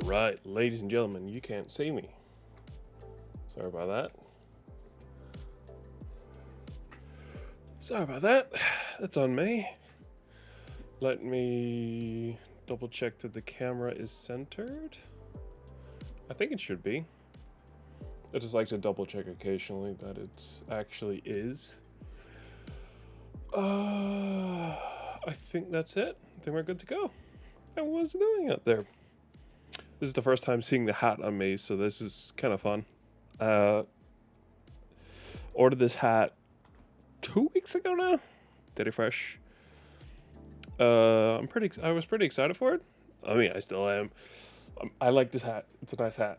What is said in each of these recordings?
Alright, ladies and gentlemen, you can't see me. Sorry about that. Sorry about that. That's on me. Let me double check that the camera is centered. I think it should be. I just like to double check occasionally that it actually is. I think that's it. I think we're good to go. I was doing it there. This is the first time seeing the hat on me, so this is kind of fun. Ordered this hat 2 weeks ago now. Did it fresh. I was pretty excited for it. I mean, I still am. I like this hat. It's a nice hat.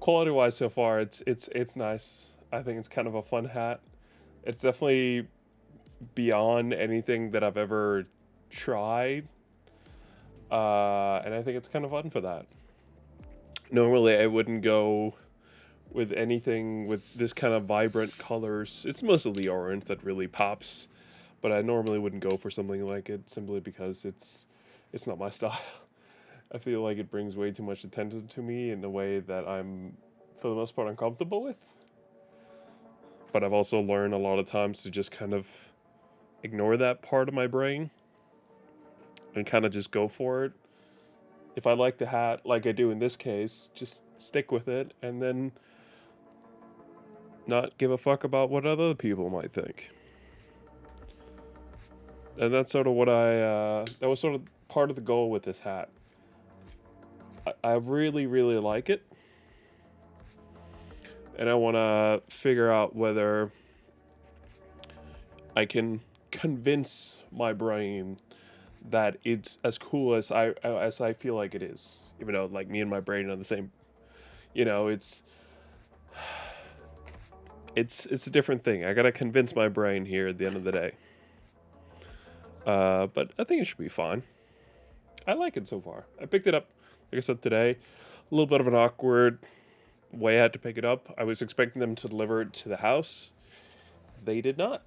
Quality wise, so far, it's nice. I think it's kind of a fun hat. It's definitely beyond anything that I've ever tried. And I think it's kind of fun for that. Normally, I wouldn't go with anything with this kind of vibrant colors. It's mostly the orange that really pops, but I normally wouldn't go for something like it simply because it's not my style. I feel like it brings way too much attention to me in a way that I'm, for the most part, uncomfortable with. But I've also learned a lot of times to just kind of ignore that part of my brain and kind of just go for it. If I like the hat, like I do in this case, just stick with it and then not give a fuck about what other people might think. And that's sort of what that was sort of part of the goal with this hat. I really, really like it. And I want to figure out whether I can convince my brain that it's as cool as I feel like it is. Even though, like, me and my brain are the same. You know, it's a different thing. I gotta convince my brain here at the end of the day. But I think it should be fine. I like it so far. I picked it up, like I said, today. A little bit of an awkward way I had to pick it up. I was expecting them to deliver it to the house. They did not.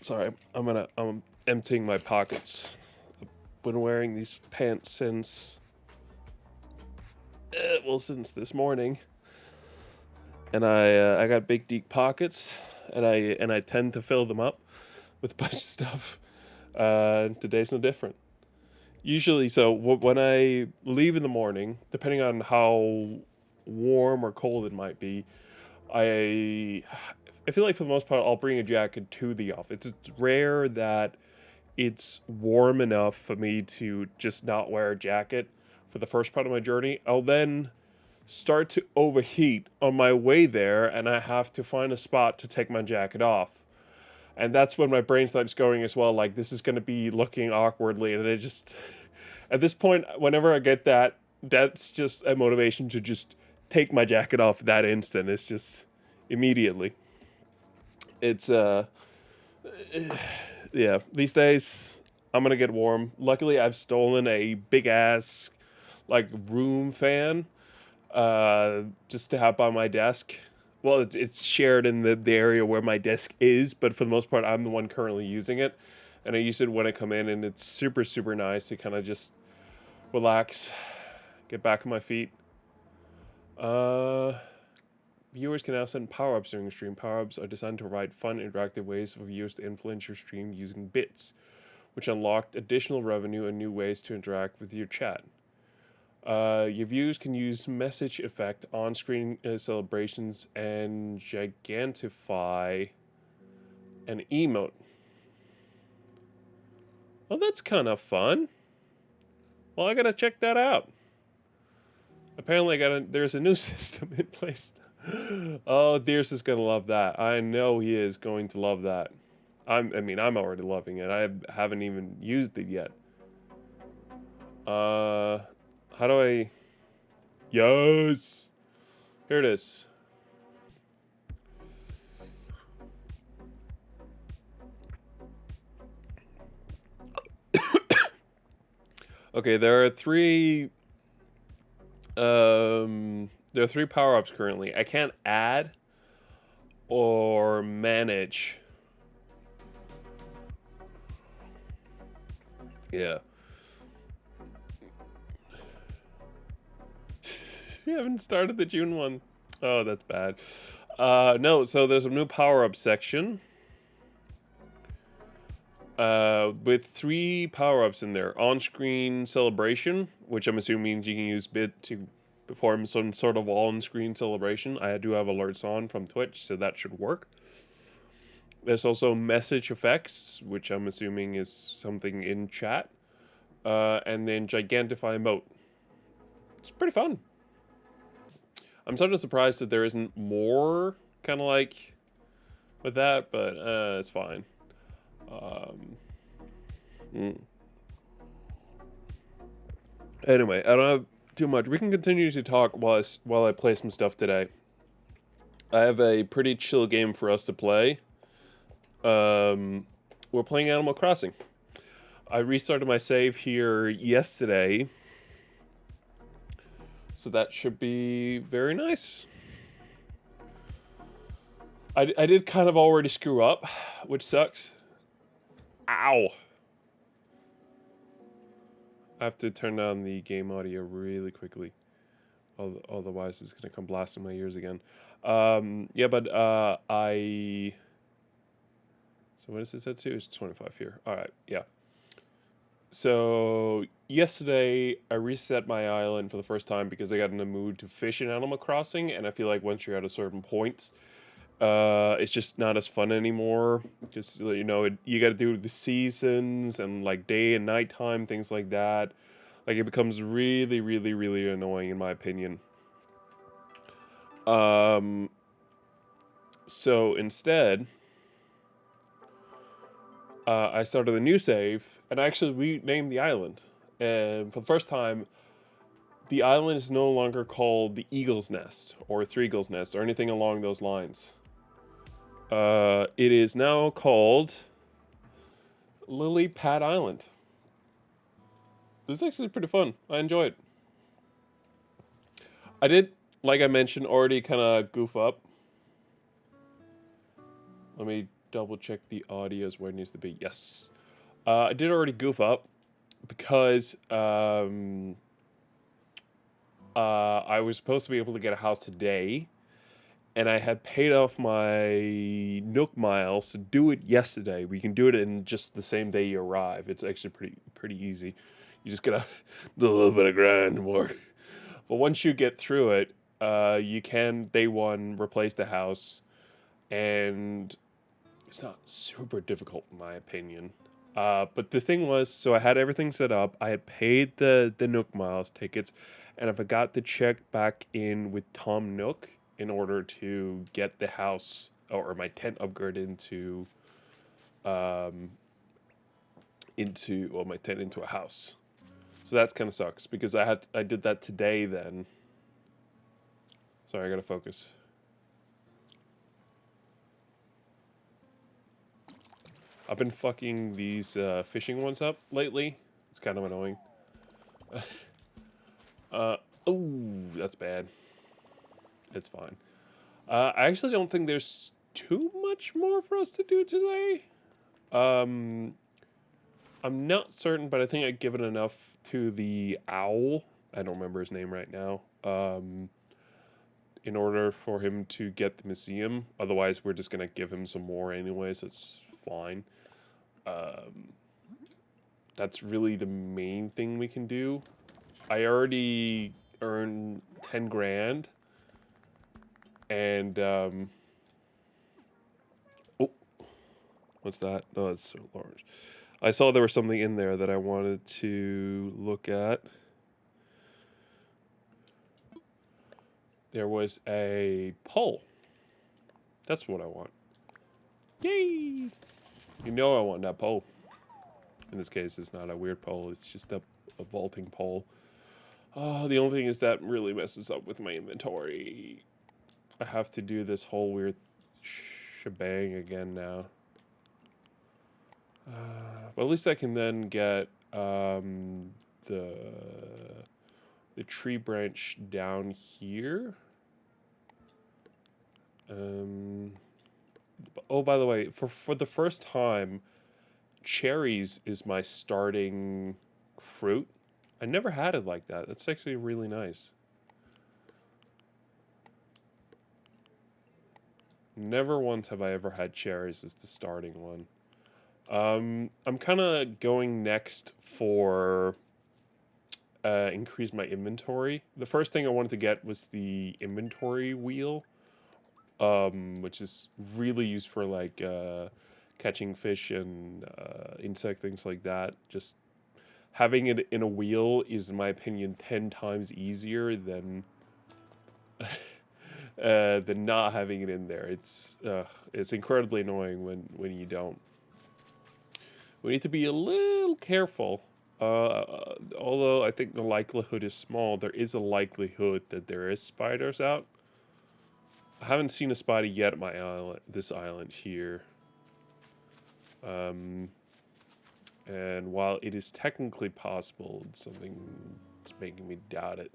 Sorry. I'm emptying my pockets. I've been wearing these pants since this morning. And I got big deep pockets, and I tend to fill them up with a bunch of stuff. Today's no different. Usually, so when I leave in the morning, depending on how warm or cold it might be, I feel like for the most part I'll bring a jacket to the office. It's rare that it's warm enough for me to just not wear a jacket for the first part of my journey. I'll then start to overheat on my way there, and I have to find a spot to take my jacket off. And that's when my brain starts going as well, like, this is going to be looking awkwardly. And it just, at this point, whenever I get that, that's just a motivation to just take my jacket off that instant. It's just immediately. It's, yeah, these days, I'm going to get warm. Luckily, I've stolen a big ass, like, room fan, just to have by my desk. Well, it's shared in the area where my desk is, but for the most part, I'm the one currently using it. And I use it when I come in, and it's super, super nice to kind of just relax, get back on my feet. Viewers can now send power-ups during the stream. Power-ups are designed to provide fun, interactive ways for viewers to influence your stream using bits, which unlocked additional revenue and new ways to interact with your chat. Your viewers can use message effect, on-screen celebrations, and gigantify an emote. Well, that's kind of fun. Well, I gotta check that out. Apparently, there's a new system in place. Oh, Deers is gonna love that. I know he is going to love that. I'm already loving it. I haven't even used it yet. How do I... Yes! Here it is. Okay, there are three power-ups currently. I can't add or manage Yeah. We haven't started the June one. Oh, that's bad. No, so there's a new power-up section. With 3 power-ups in there. On-screen celebration, which I'm assuming you can use bit to perform some sort of on-screen celebration. I do have alerts on from Twitch, so that should work. There's also message effects, which I'm assuming is something in chat. And then Gigantify emote. It's pretty fun. I'm sort of surprised that there isn't more kind of like with that, but it's fine. Anyway, I don't have too much. We can continue to talk while I play some stuff today. I have a pretty chill game for us to play. We're playing Animal Crossing. I restarted my save here yesterday, so that should be very nice. I did kind of already screw up, which sucks. Ow! I have to turn down the game audio really quickly. Otherwise, it's gonna come blasting my ears again. Yeah, but I. So what is this at 2? It's 25 here. All right, yeah. So yesterday I reset my island for the first time because I got in the mood to fish in Animal Crossing, and I feel like once you're at a certain point, it's just not as fun anymore. Just you know, you got to do the seasons and like day and nighttime things like that. Like it becomes really, really, really annoying in my opinion. So instead, I started a new save and I actually renamed the island. And for the first time, the island is no longer called the Eagle's Nest or Three Eagles Nest or anything along those lines. It is now called Lily Pad Island. This is actually pretty fun. I enjoy it. I did, like I mentioned, already kind of goof up. Let me double check the audio is where it needs to be. Yes. I did already goof up because I was supposed to be able to get a house today, and I had paid off my Nook miles to do it yesterday. We can do it in just the same day you arrive. It's actually pretty easy. You just gotta do a little bit of grind more. But once you get through it, you can day one replace the house, and it's not super difficult in my opinion. But the thing was, so I had everything set up. I had paid the Nook Miles tickets, and I forgot to check back in with Tom Nook in order to get the house or my tent upgrade my tent into a house. So that's kind of sucks because I did that today then. Sorry, I gotta focus. I've been fucking these fishing ones up lately. It's kind of annoying. Oh, that's bad. It's fine. I actually don't think there's too much more for us to do today. I'm not certain, but I think I've given enough to the owl. I don't remember his name right now. In order for him to get the museum. Otherwise, we're just gonna give him some more anyway, so it's fine. That's really the main thing we can do. I already earned 10 grand. And, oh, what's that? No, it's so large. I saw there was something in there that I wanted to look at. There was a pole. That's what I want. Yay! You know I want that pole. In this case, it's not a weird pole. It's just a vaulting pole. Oh, the only thing is that really messes up with my inventory. I have to do this whole weird shebang again now. But at least I can then get the tree branch down here. Oh, by the way, for the first time cherries is my starting fruit. I never had it like that. That's actually really nice. Never once have I ever had cherries as the starting one. I'm kind of going next for increase my inventory. The first thing I wanted to get was the inventory wheel, which is really used for like catching fish and insect things like that. Just having it in a wheel is, in my opinion, 10 times easier than not having it in there. It's incredibly annoying when you don't. We need to be a little careful. Although I think the likelihood is small, there is a likelihood that there is spiders out. I haven't seen a spider yet at my island, this island here. And while it is technically possible, it's something that's making me doubt it.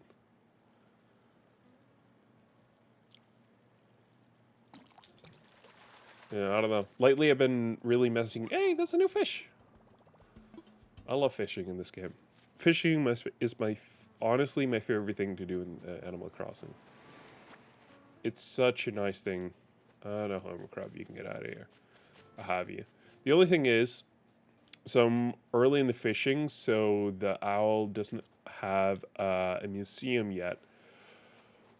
Yeah, I don't know. Lately, I've been really messing. Hey, that's a new fish. I love fishing in this game. Fishing is honestly my favorite thing to do in Animal Crossing. It's such a nice thing. No, homo crab, you can get out of here. I have you. The only thing is, so I'm early in the fishing, so the owl doesn't have a museum yet,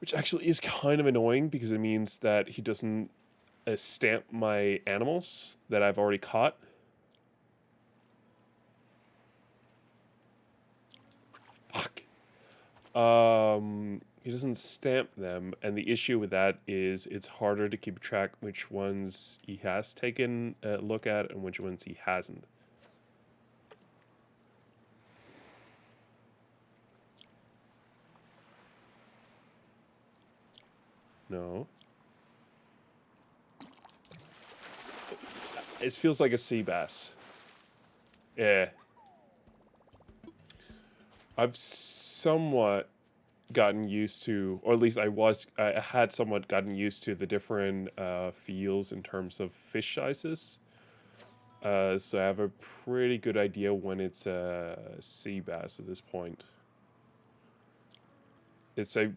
which actually is kind of annoying because it means that he doesn't stamp my animals that I've already caught. Fuck. He doesn't stamp them, and the issue with that is it's harder to keep track which ones he has taken a look at and which ones he hasn't. No. It feels like a sea bass. Yeah. I've somewhat gotten used to, or at least I had somewhat gotten used to the different feels in terms of fish sizes. So I have a pretty good idea when it's a sea bass at this point. It's a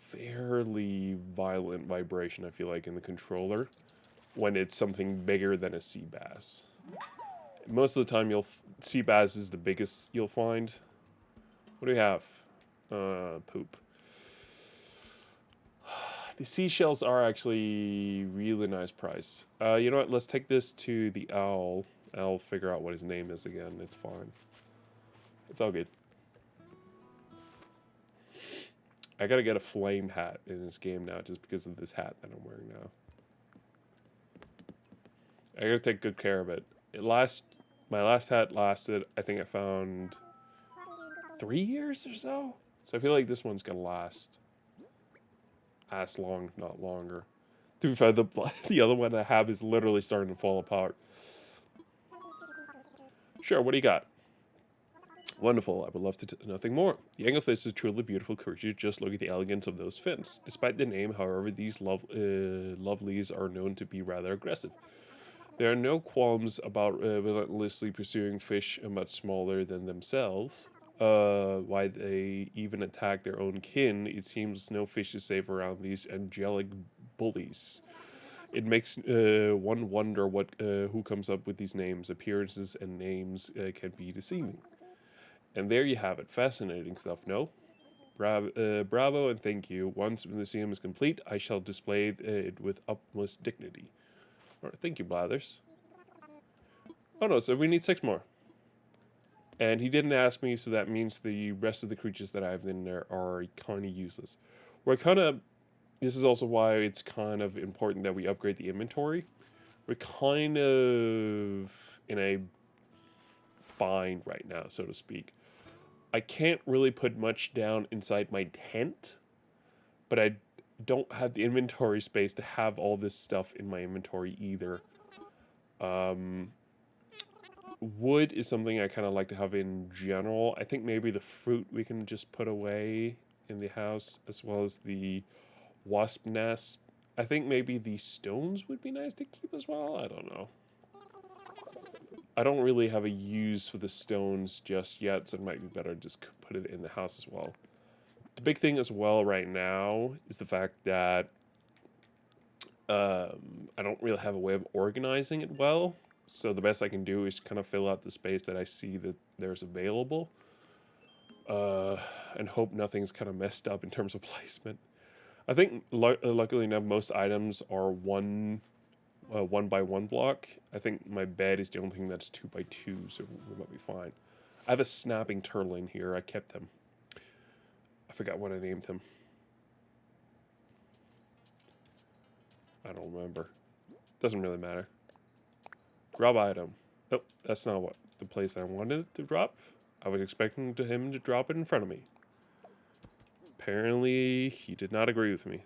fairly violent vibration, I feel like, in the controller when it's something bigger than a sea bass. Most of the time, sea bass is the biggest you'll find. What do we have? Poop. The seashells are actually really nice price. You know what? Let's take this to the owl. I'll figure out what his name is again. It's fine. It's all good. I gotta get a flame hat in this game now just because of this hat that I'm wearing now. I gotta take good care of it. My last hat lasted, I think I found 3 years or so. So I feel like this one's gonna last as long, if not longer. To be fair, the other one I have is literally starting to fall apart. Sure, what do you got? Wonderful, I would love to nothing more. The anglerfish is a truly beautiful creature, just look at the elegance of those fins. Despite the name, however, these lovelies are known to be rather aggressive. There are no qualms about relentlessly pursuing fish much smaller than themselves. Why they even attack their own kin, it seems no fish is safe around these angelic bullies. It makes one wonder who comes up with these names. Appearances and names can be deceiving. And there you have it. Fascinating stuff, no? Bravo and thank you. Once the museum is complete, I shall display it with utmost dignity. All right, thank you, Blathers. Oh no, so we need 6 more. And he didn't ask me, so that means the rest of the creatures that I have in there are kind of useless. This is also why it's kind of important that we upgrade the inventory. We're kind of in a bind right now, so to speak. I can't really put much down inside my tent, but I don't have the inventory space to have all this stuff in my inventory either. Wood is something I kind of like to have in general. I think maybe the fruit we can just put away in the house, as well as the wasp nest. I think maybe the stones would be nice to keep as well. I don't know. I don't really have a use for the stones just yet, so it might be better to just put it in the house as well. The big thing as well right now is the fact that I don't really have a way of organizing it well. So the best I can do is kind of fill out the space that I see that there's available, uh, and hope nothing's kind of messed up in terms of placement. I think luckily enough, most items are one by one block. I think my bed is the only thing that's 2 by 2, so we might be fine. I have a snapping turtle in here. I kept him. I forgot what I named him. I don't remember. Doesn't really matter. Drop item. Nope, that's not what the place that I wanted it to drop. I was expecting him to drop it in front of me. Apparently, he did not agree with me.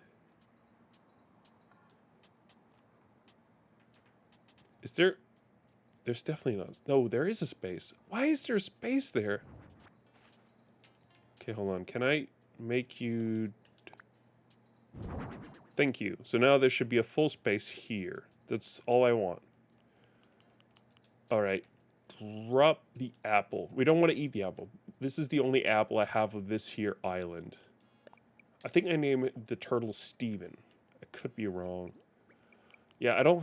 Is there... There's definitely not... No, there is a space. Why is there a space there? Okay, hold on. Can I make you... Thank you. So now there should be a full space here. That's all I want. Alright. Drop the apple. We don't want to eat the apple. This is the only apple I have of this here island. I think I named the turtle Steven. I could be wrong. Yeah, I don't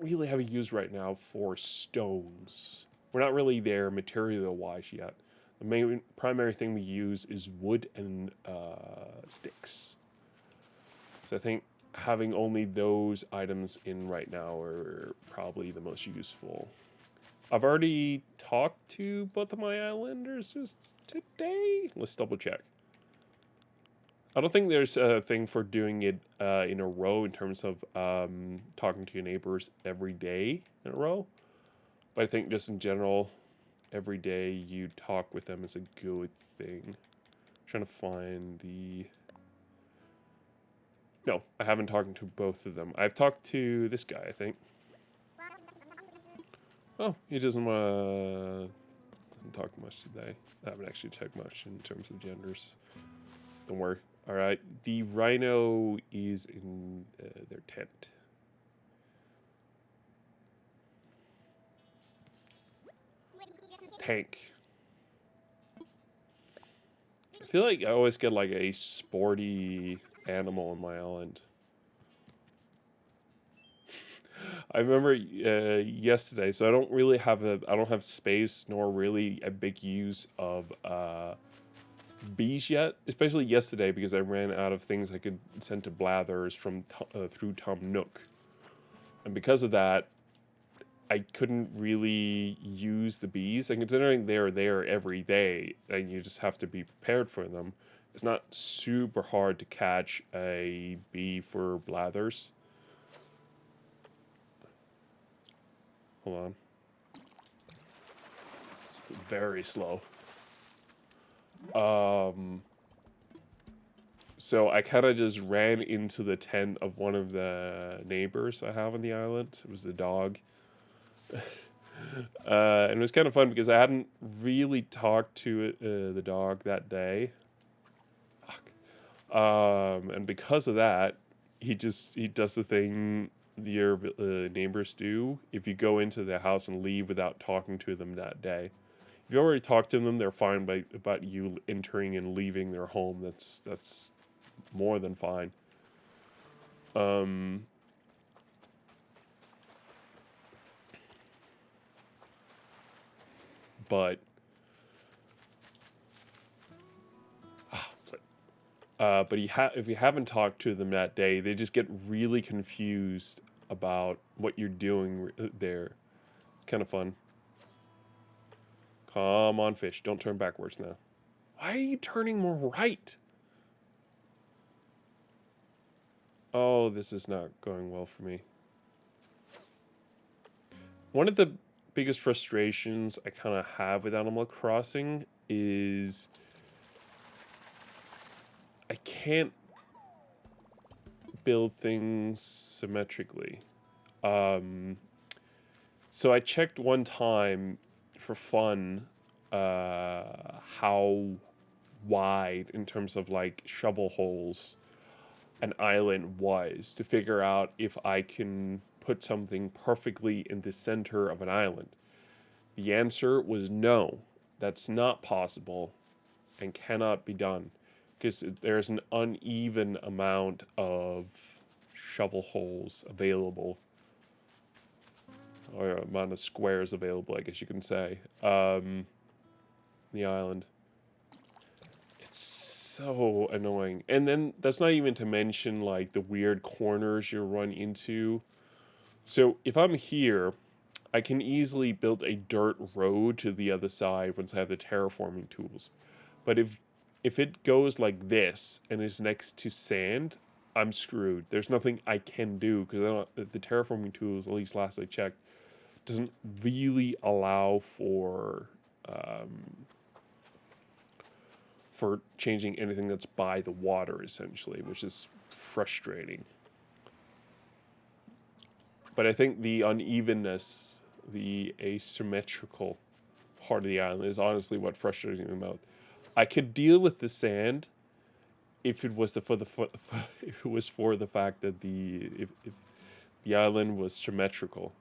really have a use right now for stones. We're not really there material-wise yet. The main primary thing we use is wood and sticks. So I think having only those items in right now are probably the most useful. I've already talked to both of my islanders just today. Let's double check. I don't think there's a thing for doing it in a row in terms of talking to your neighbors every day in a row. But I think just in general, every day you talk with them is a good thing. I'm trying to find the... No, I haven't talked to both of them. I've talked to this guy, I think. Oh, he doesn't talk much today. I haven't actually checked much in terms of genders. Don't worry. All right, the rhino is in their tent. Tank. I feel like I always get like a sporty animal on my island. I remember yesterday, so I don't have space nor really a big use of bees yet, especially yesterday because I ran out of things I could send to Blathers from through Tom Nook, and because of that, I couldn't really use the bees. And considering they're there every day, and you just have to be prepared for them, it's not super hard to catch a bee for Blathers. Hold on, it's very slow. So I kind of just ran into the tent of one of the neighbors I have on the island. It was the dog. And it was kind of fun because I hadn't really talked to the dog that day. And because of that, he does the thing your neighbors do. If you go into the house and leave without talking to them that day. If you already talked to them, they're fine about you entering and leaving their home. That's more than fine. But if you haven't talked to them that day, they just get really confused about what you're doing there. It's kind of fun. Come on, fish. Don't turn backwards now. Why are you turning more right? Oh, this is not going well for me. One of the biggest frustrations I kind of have with Animal Crossing is I can't build things symmetrically. So I checked one time for fun how wide in terms of like shovel holes an island was to figure out if I can put something perfectly in the center of an island. The answer was no. That's not possible and cannot be done because there's an uneven amount of shovel holes available, or amount of squares available, I guess you can say, the island. It's so annoying. And then that's not even to mention like the weird corners you run into. So if I'm here, I can easily build a dirt road to the other side once I have the terraforming tools. But if it goes like this and is next to sand, I'm screwed. There's nothing I can do because the terraforming tools, at least last I checked, doesn't really allow for changing anything that's by the water, essentially, which is frustrating. But I think the unevenness, the asymmetrical part of the island is honestly what frustrates me most. I could deal with the sand if it was if it was for the fact that if the island was symmetrical.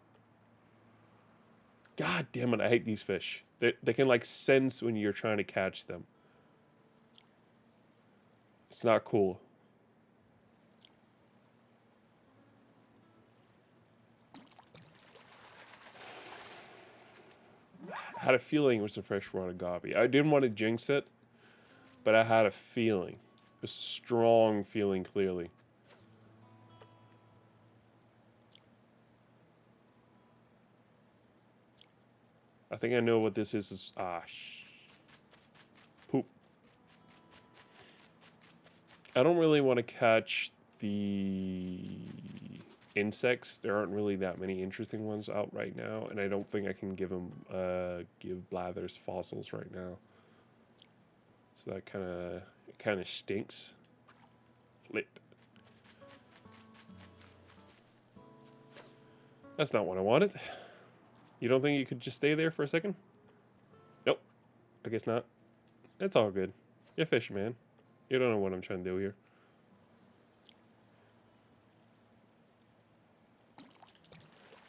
God damn it, I hate these fish. They can like sense when you're trying to catch them. It's not cool. I had a feeling it was a freshwater goby. I didn't want to jinx it, but I had a feeling. A strong feeling, clearly. I think I know what this is. Poop. I don't really want to catch the insects. There aren't really that many interesting ones out right now, and I don't think I can give Blathers fossils right now. So that kind of stinks. Flip. That's not what I wanted. You don't think you could just stay there for a second? Nope. I guess not. It's all good. You're fish, man. You don't know what I'm trying to do here.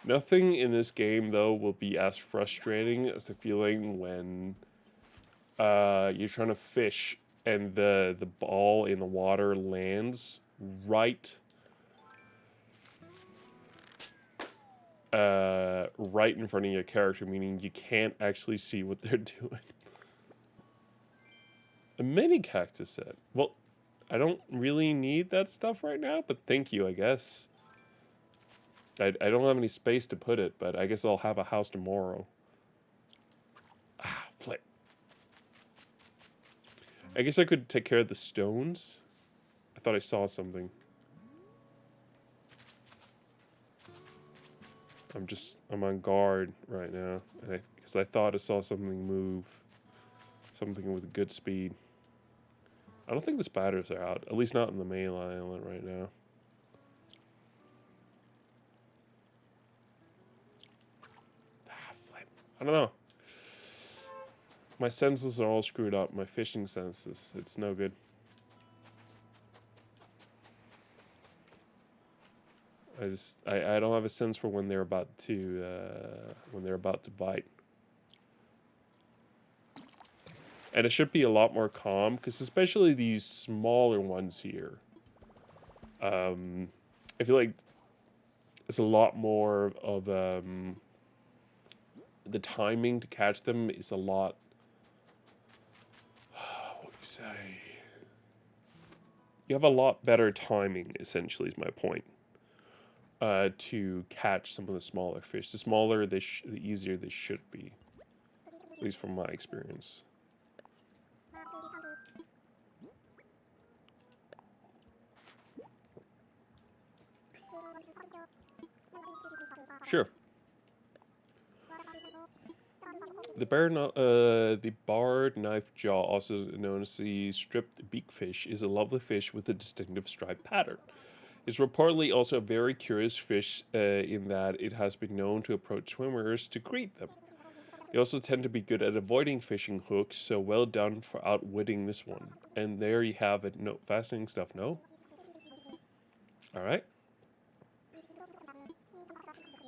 Nothing in this game, though, will be as frustrating as the feeling when you're trying to fish and the ball in the water lands right right in front of your character, meaning you can't actually see what they're doing. A mini cactus set. Well, I don't really need that stuff right now, but thank you, I guess. I don't have any space to put it, but I guess I'll have a house tomorrow. Flip. I guess I could take care of the stones. I thought I saw something. I'm on guard right now, and because I thought I saw something move, something with good speed. I don't think the spiders are out, at least not in the main island right now. Flip. I don't know. My senses are all screwed up. My fishing senses. It's no good. I don't have a sense for when they're about to bite. And it should be a lot more calm, because especially these smaller ones here, I feel like it's a lot more of the timing to catch them is a lot. What do you say? You have a lot better timing, essentially, is my point. To catch some of the smaller fish. The smaller the easier they should be, at least from my experience. Sure. The barred knife jaw, also known as the striped beakfish, is a lovely fish with a distinctive striped pattern. It's reportedly also a very curious fish in that it has been known to approach swimmers to greet them. They also tend to be good at avoiding fishing hooks, so well done for outwitting this one. And there you have it. No, fascinating stuff, no? Alright.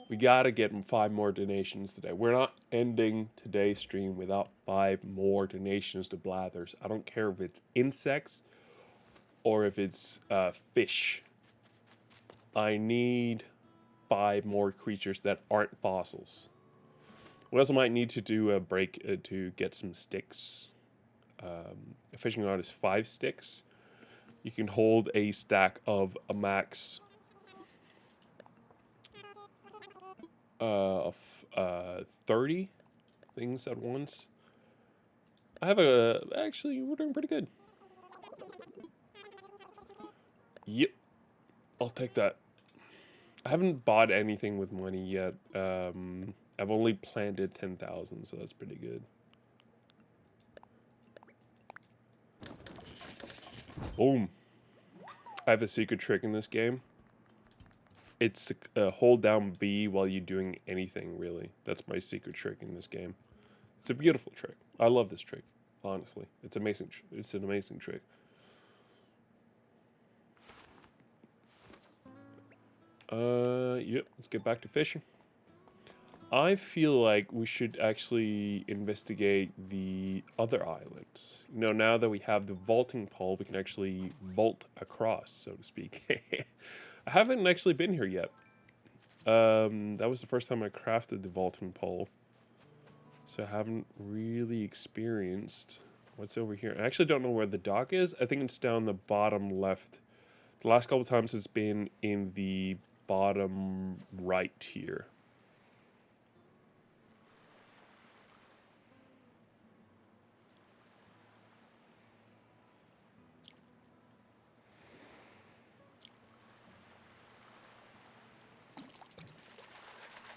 We gotta get 5 more donations today. We're not ending today's stream without 5 more donations to Blathers. I don't care if it's insects or if it's fish. I need 5 more creatures that aren't fossils. We also might need to do a break to get some sticks. A fishing rod is 5 sticks. You can hold a stack of a max of 30 things at once. Actually, we're doing pretty good. Yep, I'll take that. I haven't bought anything with money yet. I've only planted 10,000, so that's pretty good. Boom. I have a secret trick in this game. It's hold down B while you're doing anything, really. That's my secret trick in this game. It's a beautiful trick. I love this trick, honestly. It's amazing. It's an amazing trick. Yep, let's get back to fishing. I feel like we should actually investigate the other islands. You know, now that we have the vaulting pole, we can actually vault across, so to speak. I haven't actually been here yet. That was the first time I crafted the vaulting pole. So I haven't really experienced what's over here. I actually don't know where the dock is. I think it's down the bottom left. The last couple times it's been in the bottom right here.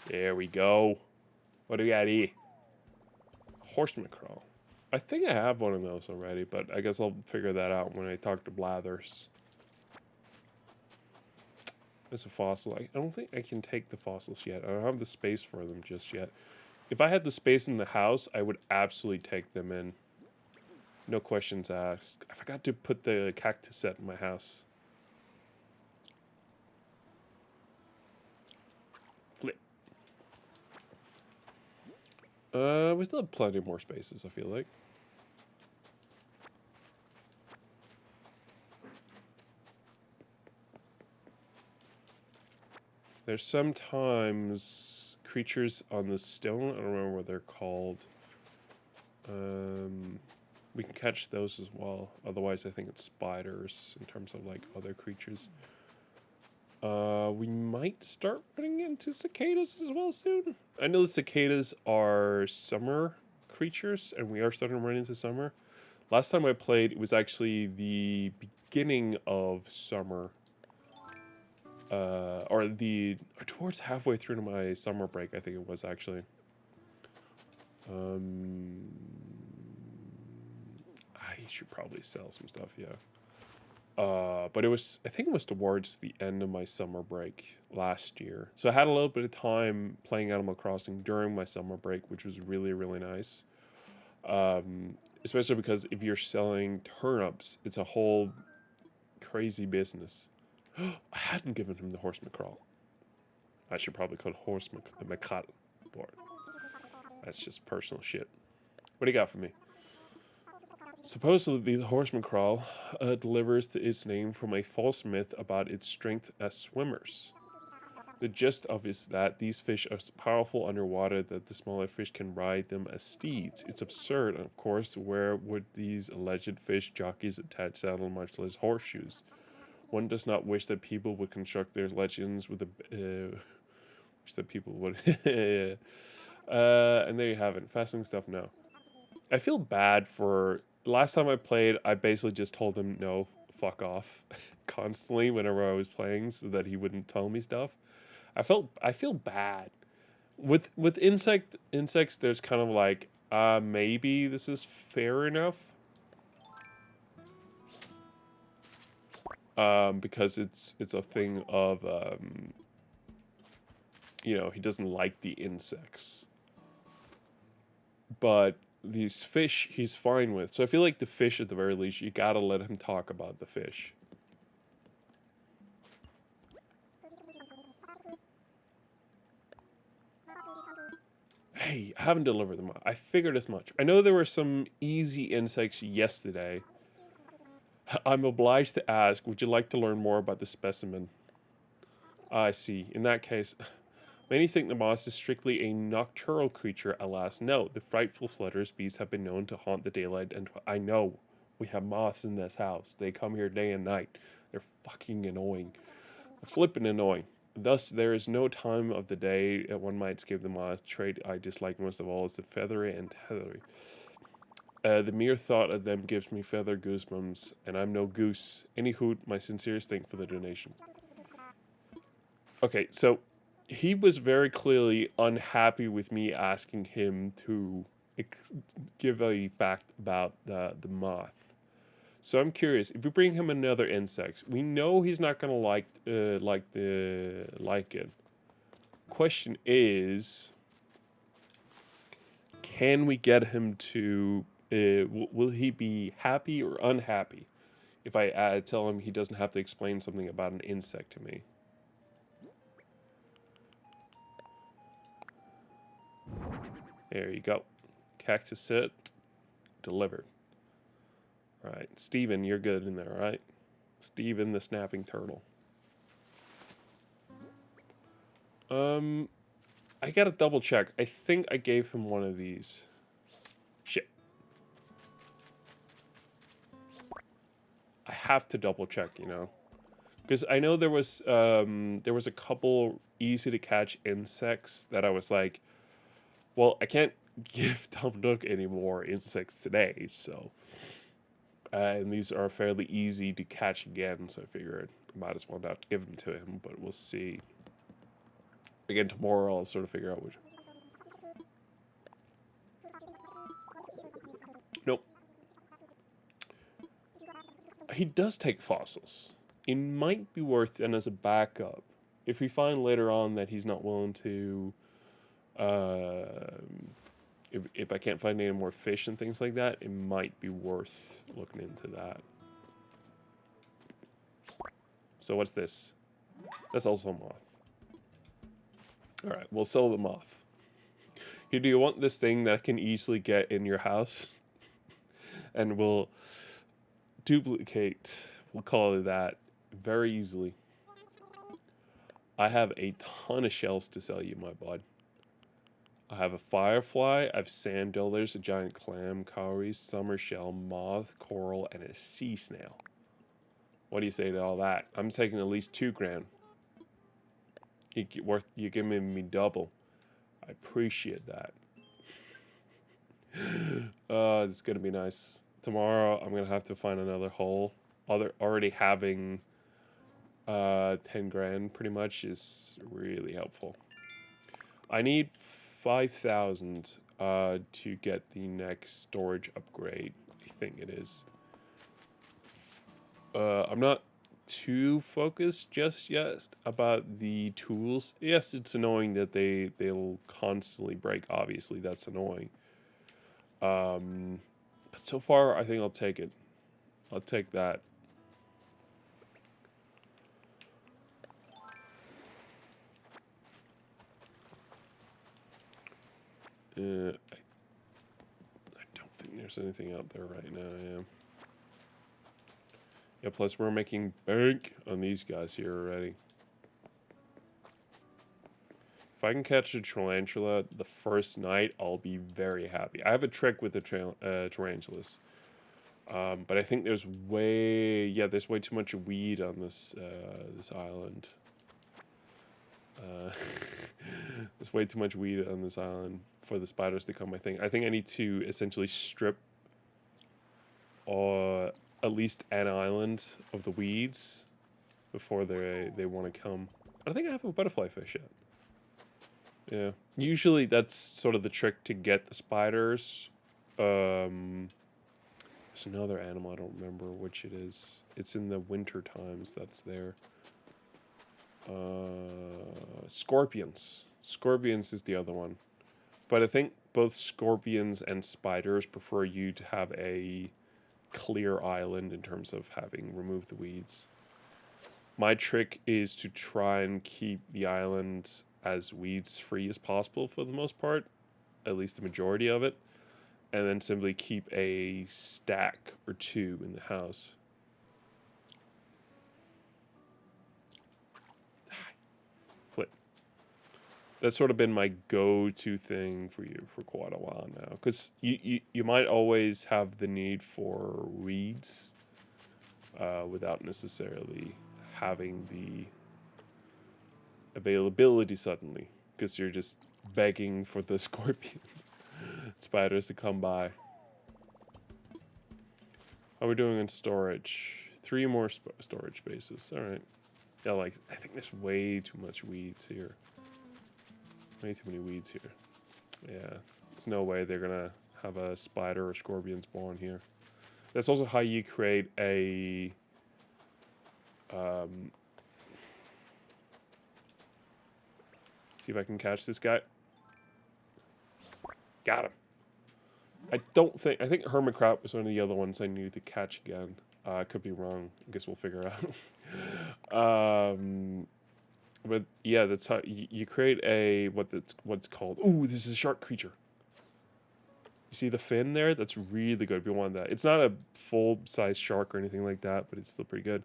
There we go. What do we got here? Horse mackerel. I think I have one of those already, but I guess I'll figure that out when I talk to Blathers. There's a fossil. I don't think I can take the fossils yet. I don't have the space for them just yet. If I had the space in the house, I would absolutely take them in. No questions asked. I forgot to put the cactus set in my house. Flip. We still have plenty more spaces, I feel like. There's sometimes creatures on the stone. I don't remember what they're called. We can catch those as well. Otherwise, I think it's spiders in terms of like other creatures. We might start running into cicadas as well soon. I know the cicadas are summer creatures, and we are starting to run into summer. Last time I played, it was actually the beginning of summer. Or towards halfway through my summer break, I think it was actually. I should probably sell some stuff, yeah. But I think it was towards the end of my summer break last year. So I had a little bit of time playing Animal Crossing during my summer break, which was really, really nice. Especially because if you're selling turnips, it's a whole crazy business. I hadn't given him the horse mackerel. I should probably call it horse mackerel. That's just personal shit. What do you got for me? Supposedly, the horse mackerel delivers its name from a false myth about its strength as swimmers. The gist of it is that these fish are so powerful underwater that the smaller fish can ride them as steeds. It's absurd, and of course, where would these alleged fish jockeys attach saddle, much less horseshoes? One does not wish that people would construct their legends with wish that people would. And there you have it. Fascinating stuff now. I feel bad for... Last time I played, I basically just told him, no, fuck off, constantly whenever I was playing so that he wouldn't tell me stuff. I feel bad. With insects, there's kind of like, maybe this is fair enough. Because it's a thing of, you know, he doesn't like the insects. But these fish, he's fine with. So I feel like the fish, at the very least, you gotta let him talk about the fish. Hey, I haven't delivered them. I figured as much. I know there were some easy insects yesterday. I'm obliged to ask, would you like to learn more about the specimen? I see. In that case, many think the moth is strictly a nocturnal creature. Alas, no. The frightful flutters bees have been known to haunt the daylight, and I know we have moths in this house. They come here day and night. They're fucking annoying. They're flippin' annoying. Thus, there is no time of the day one might skip the moth. Trait I dislike most of all is the feathery and heathery. The mere thought of them gives me feather goosebumps, and I'm no goose. Any hoot, my sincerest thank for the donation. Okay, so he was very clearly unhappy with me asking him to give a fact about the moth. So I'm curious. If we bring him another insect, we know he's not gonna like it. Question is, can we get him to? Will he be happy or unhappy if I tell him he doesn't have to explain something about an insect to me? There you go. Cactus set delivered. All right, Steven, you're good in there, right? Steven the snapping turtle. I gotta double check. I think I gave him one of these. Shit. I have to double check, you know, because I know there was a couple easy to catch insects that I was like, well, I can't give Tom Nook any more insects today, so. And these are fairly easy to catch again, so I figured I might as well not give them to him, but we'll see. Again, tomorrow I'll sort of figure out which. Nope. He does take fossils. It might be worth then as a backup. If we find later on that he's not willing to, if I can't find any more fish and things like that, it might be worth looking into that. So what's this? That's also a moth. All right, we'll sell the moth. Do you want this thing that can easily get in your house? And we'll duplicate, we'll call it that, very easily. I have a ton of shells to sell you, my bud. I have a firefly, I have sand dollars, a giant clam, cowries, summer shell, moth, coral, and a sea snail. What do you say to all that? I'm taking at least $2,000. You're giving me double. I appreciate that. It's gonna be nice. Tomorrow I'm gonna have to find another hole. Already having 10 grand pretty much is really helpful. I need 5,000 to get the next storage upgrade. I think it is. I'm not too focused just yet about the tools. Yes, it's annoying that they'll constantly break. Obviously, that's annoying. But so far, I think I'll take it. I'll take that. I don't think there's anything out there right now. Yeah. Yeah, plus we're making bank on these guys here already. If I can catch a tarantula the first night, I'll be very happy. I have a trick with the tarantulas. But I think there's way too much weed on this this island. There's way too much weed on this island for the spiders to come. I think I need to essentially strip at least an island of the weeds before they want to come. I don't think I have a butterfly fish yet. Yeah, usually that's sort of the trick to get the spiders. There's another animal, I don't remember which it is. It's in the winter times that's there. Scorpions. Scorpions is the other one. But I think both scorpions and spiders prefer you to have a clear island in terms of having removed the weeds. My trick is to try and keep the island as weeds free as possible for the most part. at least the majority of it, and then simply keep a stack or two in the house. Flip. That's sort of been my go-to thing for you for quite a while now, because you might always have the need for weeds without necessarily having the availability suddenly, because you're just begging for the scorpions spiders to come by. How are we doing in storage? 3 more storage spaces. All right. Yeah, like I think there's way too much weeds here. Way too many weeds here. Yeah, there's no way they're gonna have a spider or scorpion spawn here. That's also how you create a see if I can catch this guy. Got him. I think hermit crab was one of the other ones I needed to catch again. I could be wrong. I guess we'll figure it out. But yeah, that's how you create a what's called. Ooh, this is a shark creature. You see the fin there? That's really good if you want that. It's not a full-size shark or anything like that, but it's still pretty good.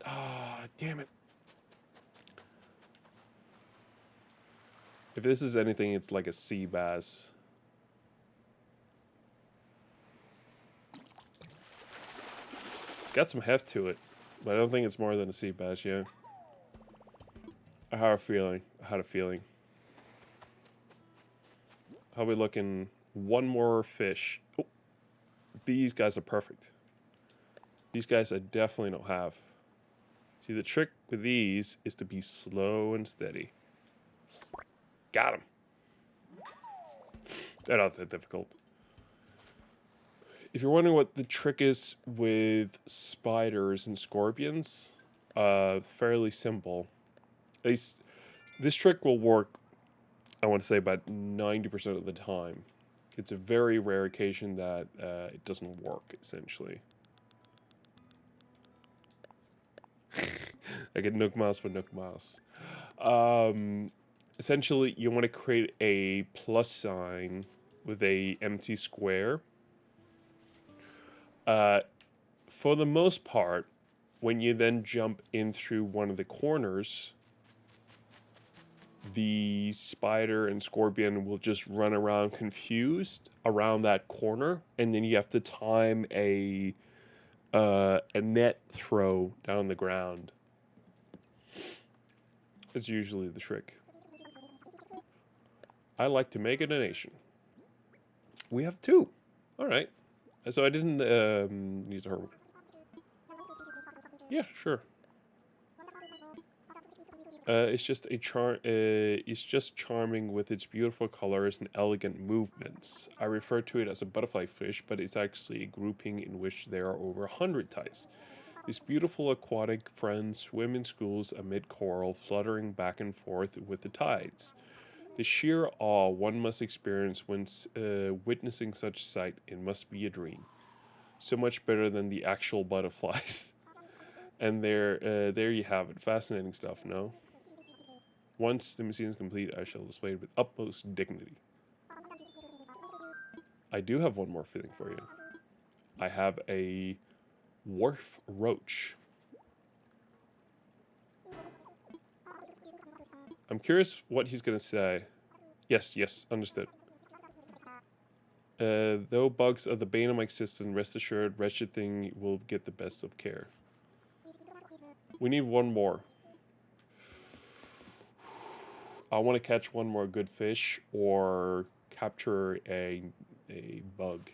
Ah, damn it. If this is anything, it's like a sea bass. It's got some heft to it, but I don't think it's more than a sea bass, yeah. I had a feeling. How are we looking? One more fish. Oh, these guys are perfect. These guys I definitely don't have. See, the trick with these is to be slow and steady. Got him. They're not that difficult. If you're wondering what the trick is with spiders and scorpions, fairly simple. At least this trick will work, I want to say, about 90% of the time. It's a very rare occasion that it doesn't work, essentially. I get Nook Mouse for Nook Mouse. Essentially, you want to create a plus sign with a empty square. For the most part, when you then jump in through one of the corners, the spider and scorpion will just run around confused around that corner, and then you have to time a net throw down the ground. It's usually the trick. I like to make it a nation. We have 2. All right. So I didn't use a hermit. Yeah, sure. It's just charming with its beautiful colors and elegant movements. I refer to it as a butterfly fish, but it's actually a grouping in which there are over 100 types. These beautiful aquatic friends swim in schools amid coral, fluttering back and forth with the tides. The sheer awe one must experience when witnessing such sight, it must be a dream. So much better than the actual butterflies. And there you have it. Fascinating stuff, no? Once the museum is complete, I shall display it with utmost dignity. I do have one more feeling for you. I have a wharf roach. I'm curious what he's going to say. Yes, understood. Though bugs are the bane of my existence, rest assured, wretched thing will get the best of care. We need one more. I want to catch one more good fish or capture a bug.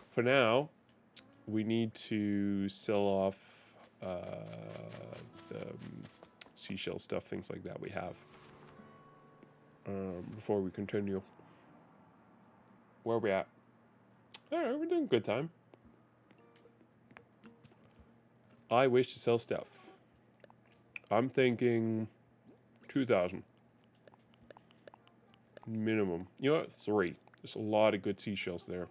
For now, we need to sell off the seashell stuff, things like that we have. Before we continue. Where are we at? Alright, we're doing good time. I wish to sell stuff. I'm thinking 2,000. Minimum. You know what? 3. There's a lot of good seashells there.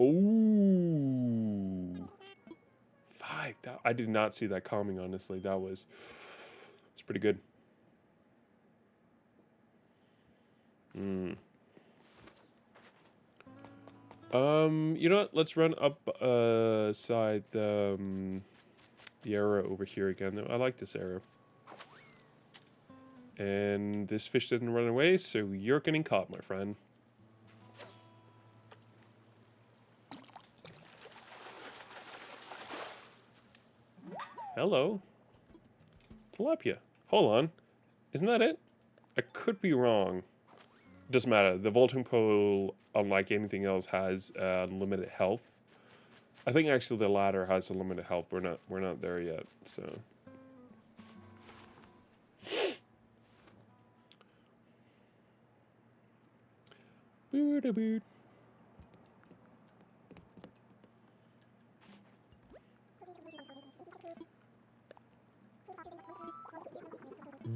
Ooh. 5,000. I did not see that coming, honestly. It's pretty good. Mm. You know what? Let's run up side the arrow over here again. I like this arrow. And this fish didn't run away, so you're getting caught, my friend. Hello. Tilapia. Hold on. Isn't that it? I could be wrong. Doesn't matter. The vaulting pole, unlike anything else, has limited health. I think actually the ladder has a limited health. We're not there yet, so.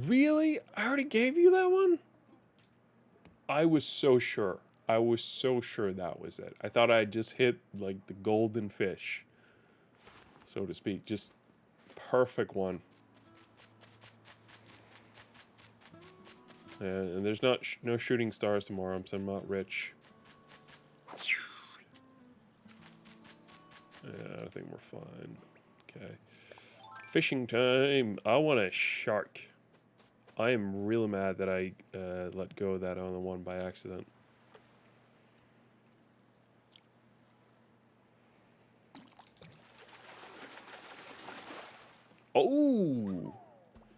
Really? I already gave you that one? I was so sure. I was so sure that was it. I thought I just hit like the golden fish, so to speak. Just perfect one. And there's no shooting stars tomorrow, so I'm not rich. Yeah, I think we're fine. Okay. Fishing time. I want a shark. I am really mad that I let go of that on the one by accident. Oh!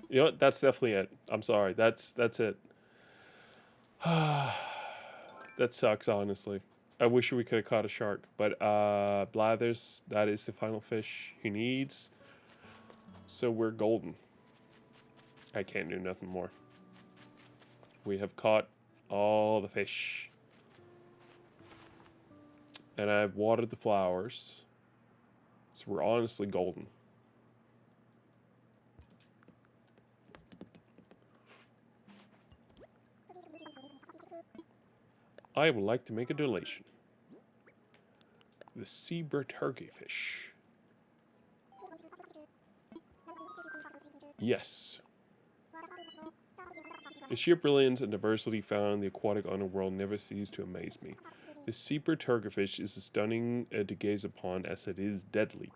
You know what? That's definitely it. I'm sorry. That's it. That sucks, honestly. I wish we could have caught a shark. But Blathers, that is the final fish he needs. So we're golden. I can't do nothing more. We have caught all the fish. And I've watered the flowers. So we're honestly golden. I would like to make a donation. The zebra turkey fish. Yes. The sheer brilliance and diversity found in the aquatic underworld never cease to amaze me. The zebra turkeyfish is stunning to gaze upon as it is deadly.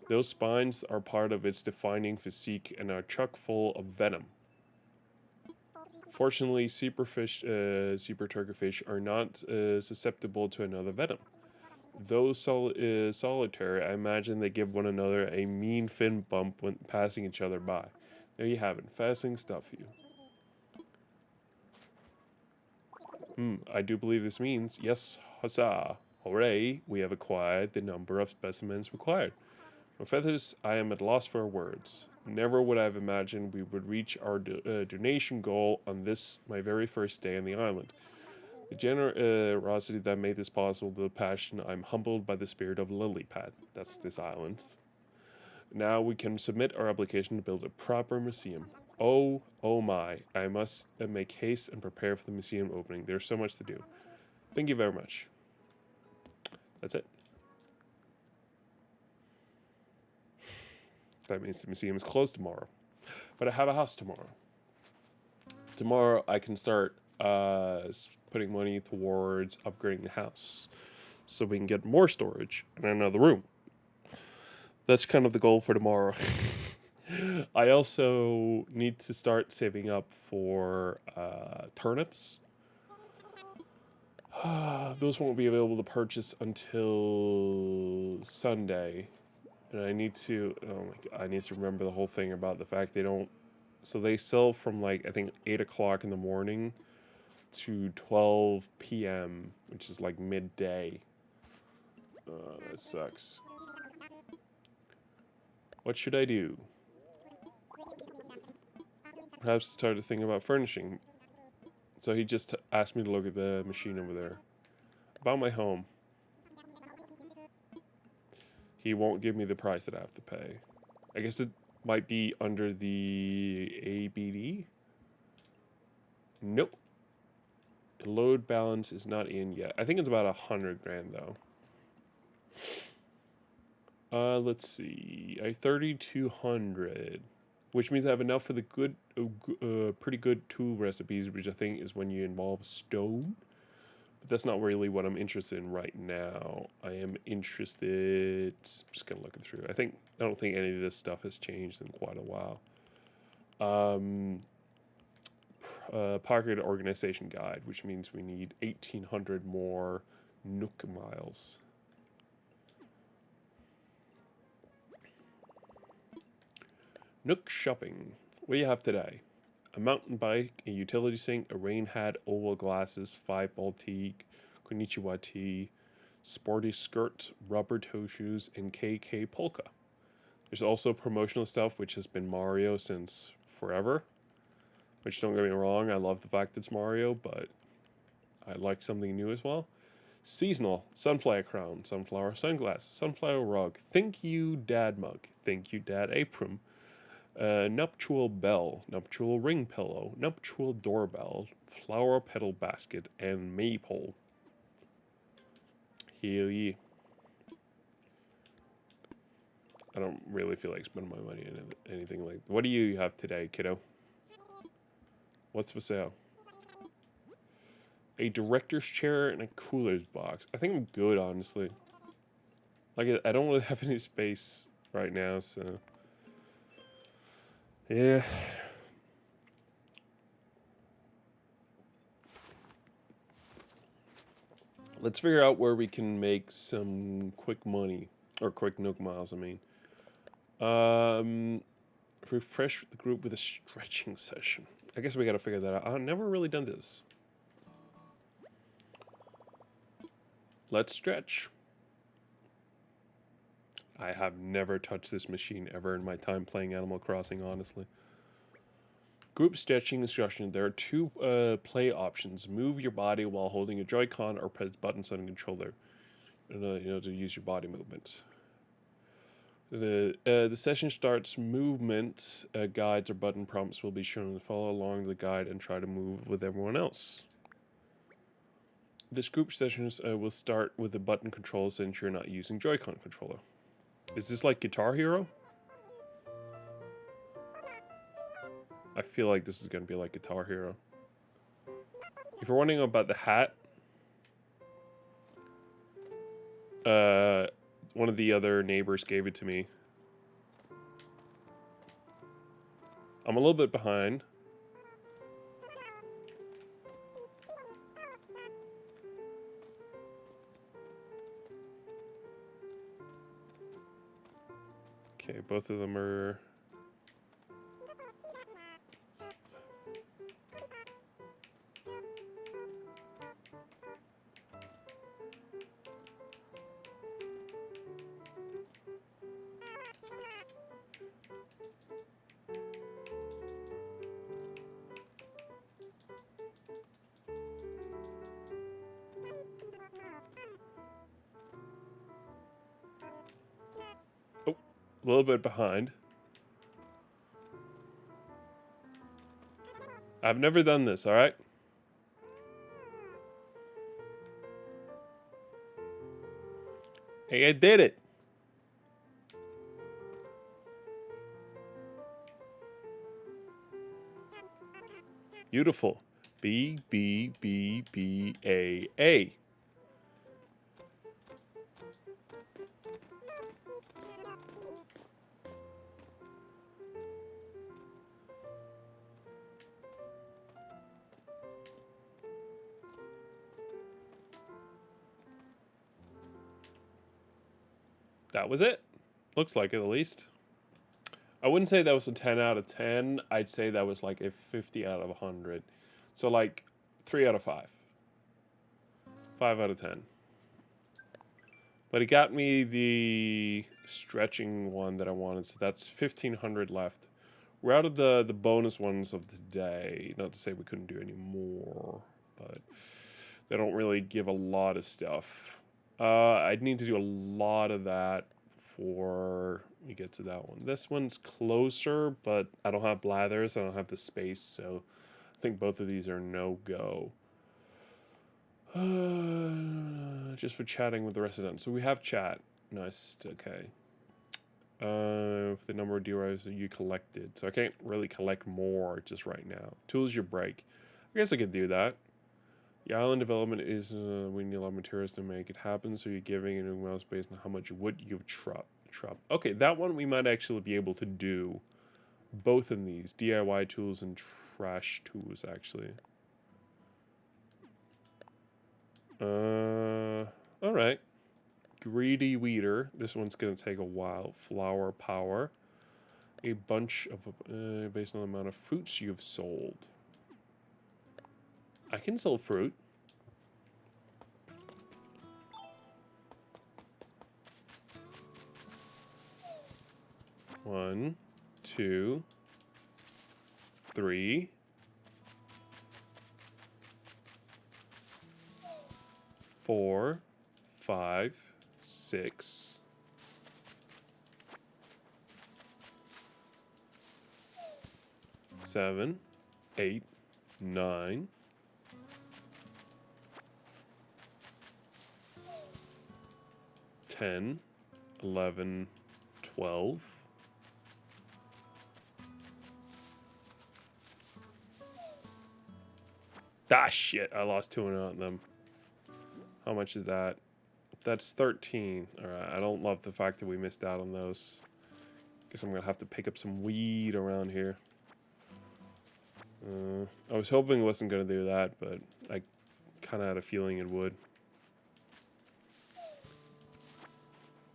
Those spines are part of its defining physique and are chock full of venom. Fortunately, zebra turkeyfish are not susceptible to another venom. Though solitary, I imagine they give one another a mean fin bump when passing each other by. There you have it. Fascinating stuff, you. I do believe this means, yes, huzzah, hooray, we have acquired the number of specimens required. With feathers, I am at loss for words. Never would I have imagined we would reach our donation goal on this, my very first day on the island. The generosity that made this possible, the passion, I'm humbled by the spirit of Lilypad. That's this island. Now we can submit our application to build a proper museum. Oh my, I must make haste and prepare for the museum opening. There's so much to do. Thank you very much. That's it. That means the museum is closed tomorrow. But I have a house tomorrow. Tomorrow I can start putting money towards upgrading the house so we can get more storage and another room. That's kind of the goal for tomorrow. I also need to start saving up for turnips. Those won't be available to purchase until Sunday. And I need to, I need to remember the whole thing about the fact they don't, so they sell from like, I think 8 o'clock in the morning to 12 p.m., which is like midday. That sucks. What should I do? Perhaps start to think about furnishing. So he just asked me to look at the machine over there. About my home. He won't give me the price that I have to pay. I guess it might be under the ABD. Nope. The load balance is not in yet. I think it's about 100 grand though. Let's see. I 3,200, which means I have enough for the pretty good tool recipes, which I think is when you involve stone. But that's not really what I'm interested in right now. I am interested. Just kind of looking through. I don't think any of this stuff has changed in quite a while. Pocket organization guide, which means we need 1,800 more Nook miles. Nook shopping. What do you have today? A mountain bike, a utility sink, a rain hat, oval glasses, 5-ball tea, konnichiwa tea, sporty skirt, rubber toe shoes, and KK polka. There's also promotional stuff, which has been Mario since forever. Which, don't get me wrong, I love the fact it's Mario, but I like something new as well. Seasonal, sunflower crown, sunflower sunglasses, sunflower rug, thank you dad mug, thank you dad apron, nuptial bell, nuptial ring pillow, nuptial doorbell, flower petal basket, and maypole. Hell yeah. I don't really feel like spending my money on anything like. What do you have today, kiddo? What's for sale? A director's chair and a cooler's box. I think I'm good, honestly. Like, I don't really have any space right now, so. Yeah. Let's figure out where we can make some quick money. Or quick Nook miles, I mean. Refresh the group with a stretching session. I guess we gotta figure that out. I've never really done this. Let's stretch. I have never touched this machine ever in my time playing Animal Crossing, honestly. Group stretching instruction. There are two play options. Move your body while holding a Joy-Con or press buttons on a controller. To use your body movements. The session starts. Movement guides or button prompts will be shown. Follow along the guide and try to move with everyone else. This group sessions will start with the button control since you're not using Joy-Con controller. Is this like Guitar Hero? I feel like this is going to be like Guitar Hero. If you're wondering about the hat, one of the other neighbors gave it to me. I'm a little bit behind. Okay, both of them are... Oh, a little bit behind. I've never done this, alright? Hey, I did it! Beautiful. B, B, B, B, A, A. That was it. Looks like it, at least. I wouldn't say that was a 10 out of 10. I'd say that was like a 50 out of 100. So like 3 out of 5. 5 out of 10. But it got me the stretching one that I wanted. So that's 1,500 left. We're out of the bonus ones of the day. Not to say we couldn't do any more. But they don't really give a lot of stuff. I'd need to do a lot of that for we get to that one. This one's closer, but I don't have blathers. I don't have the space, so I think both of these are no-go. Just for chatting with the residents. So we have chat. Nice. Okay. For the number of DRIs that you collected. So I can't really collect more just right now. Tools you break. I guess I could do that. The island development is we need a lot of materials to make it happen, so you're giving an amount based on how much wood you've chopped. Okay, that one we might actually be able to do. Both of these. DIY tools and trash tools, actually. Alright. Greedy Weeder. This one's going to take a while. Flower Power. A bunch of, based on the amount of fruits you've sold. I can sell fruit. One, two, three. 4, 5, 6. 7, 8, 9. 10, 11, 12. Ah, shit. I lost 2 on them. How much is that? That's 13. Alright, I don't love the fact that we missed out on those. Guess I'm gonna have to pick up some weed around here. I was hoping it wasn't gonna do that, but I kind of had a feeling it would.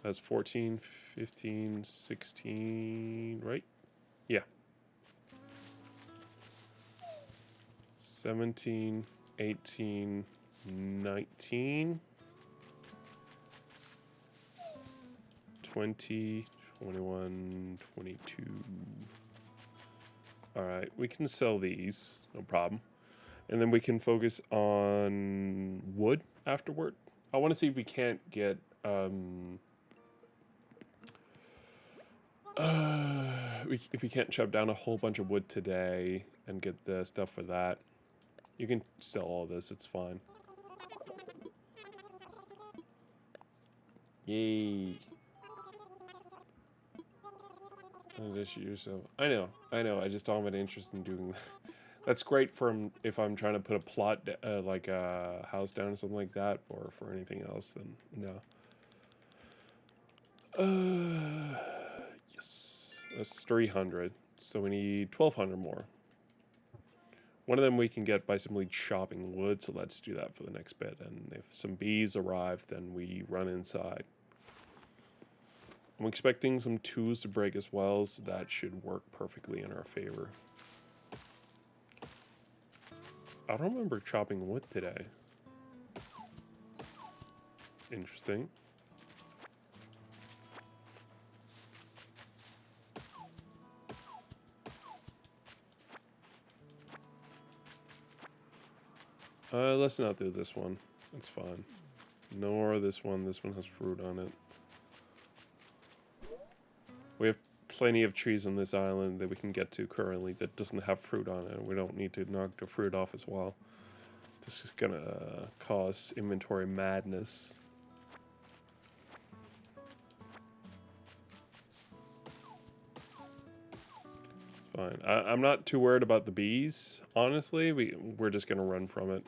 That's 14, 15, 16, right? Yeah. 17, 18, 19, 20, 21, 22. Alright, we can sell these, no problem. And then we can focus on wood afterward. I want to see if we can't get, if we can't chop down a whole bunch of wood today and get the stuff for that. You can sell all this, it's fine. Yay. I know, I just don't have an interest in doing that. That's great for if I'm trying to put a plot, like a house down or something like that, or for anything else, then no. Yes, that's 300, so we need 1,200 more. One of them we can get by simply chopping wood, so let's do that for the next bit, and if some bees arrive, then we run inside. I'm expecting some tools to break as well, so that should work perfectly in our favor. I don't remember chopping wood today. Interesting. Let's not do this one. It's fine. Nor this one. This one has fruit on it. We have plenty of trees on this island that we can get to currently that doesn't have fruit on it. We don't need to knock the fruit off as well. This is gonna cause inventory madness. Fine. I'm not too worried about the bees, honestly. We're just gonna run from it.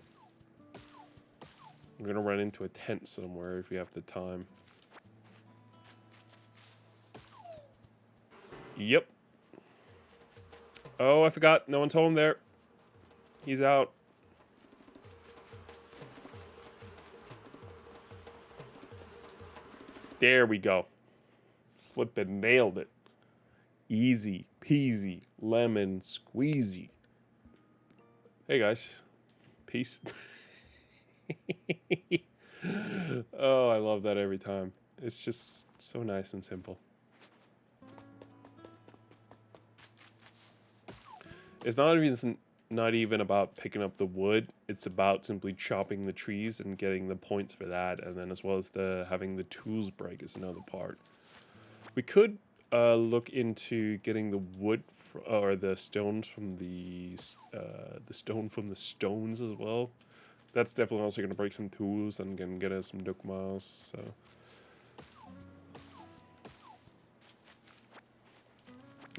I'm gonna run into a tent somewhere if we have the time. Yep. Oh, I forgot. No one's home there. He's out. There we go. Flippin' nailed it. Easy peasy lemon squeezy. Hey guys. Peace. Oh, I love that every time. It's just so nice and simple. It's not even about picking up the wood. It's about simply chopping the trees and getting the points for that, and then as well as having the tools break is another part. We could look into getting the wood or the stones from the stone from the stones as well. That's definitely also going to break some tools and can get us some duck miles. So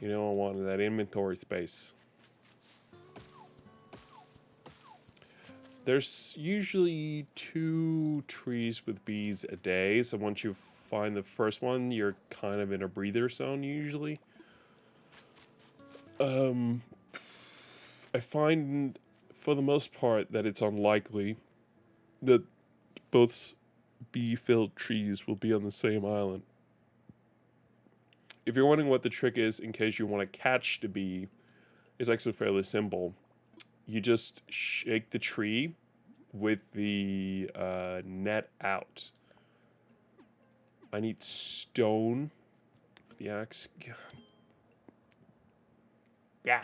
You don't want that inventory space. There's usually 2 trees with bees a day, so once you find the first one, you're kind of in a breather zone usually. I find, for the most part, that it's unlikely that both bee-filled trees will be on the same island. If you're wondering what the trick is in case you want to catch the bee, it's actually fairly simple. You just shake the tree with the net out. I need stone for the axe. Yeah.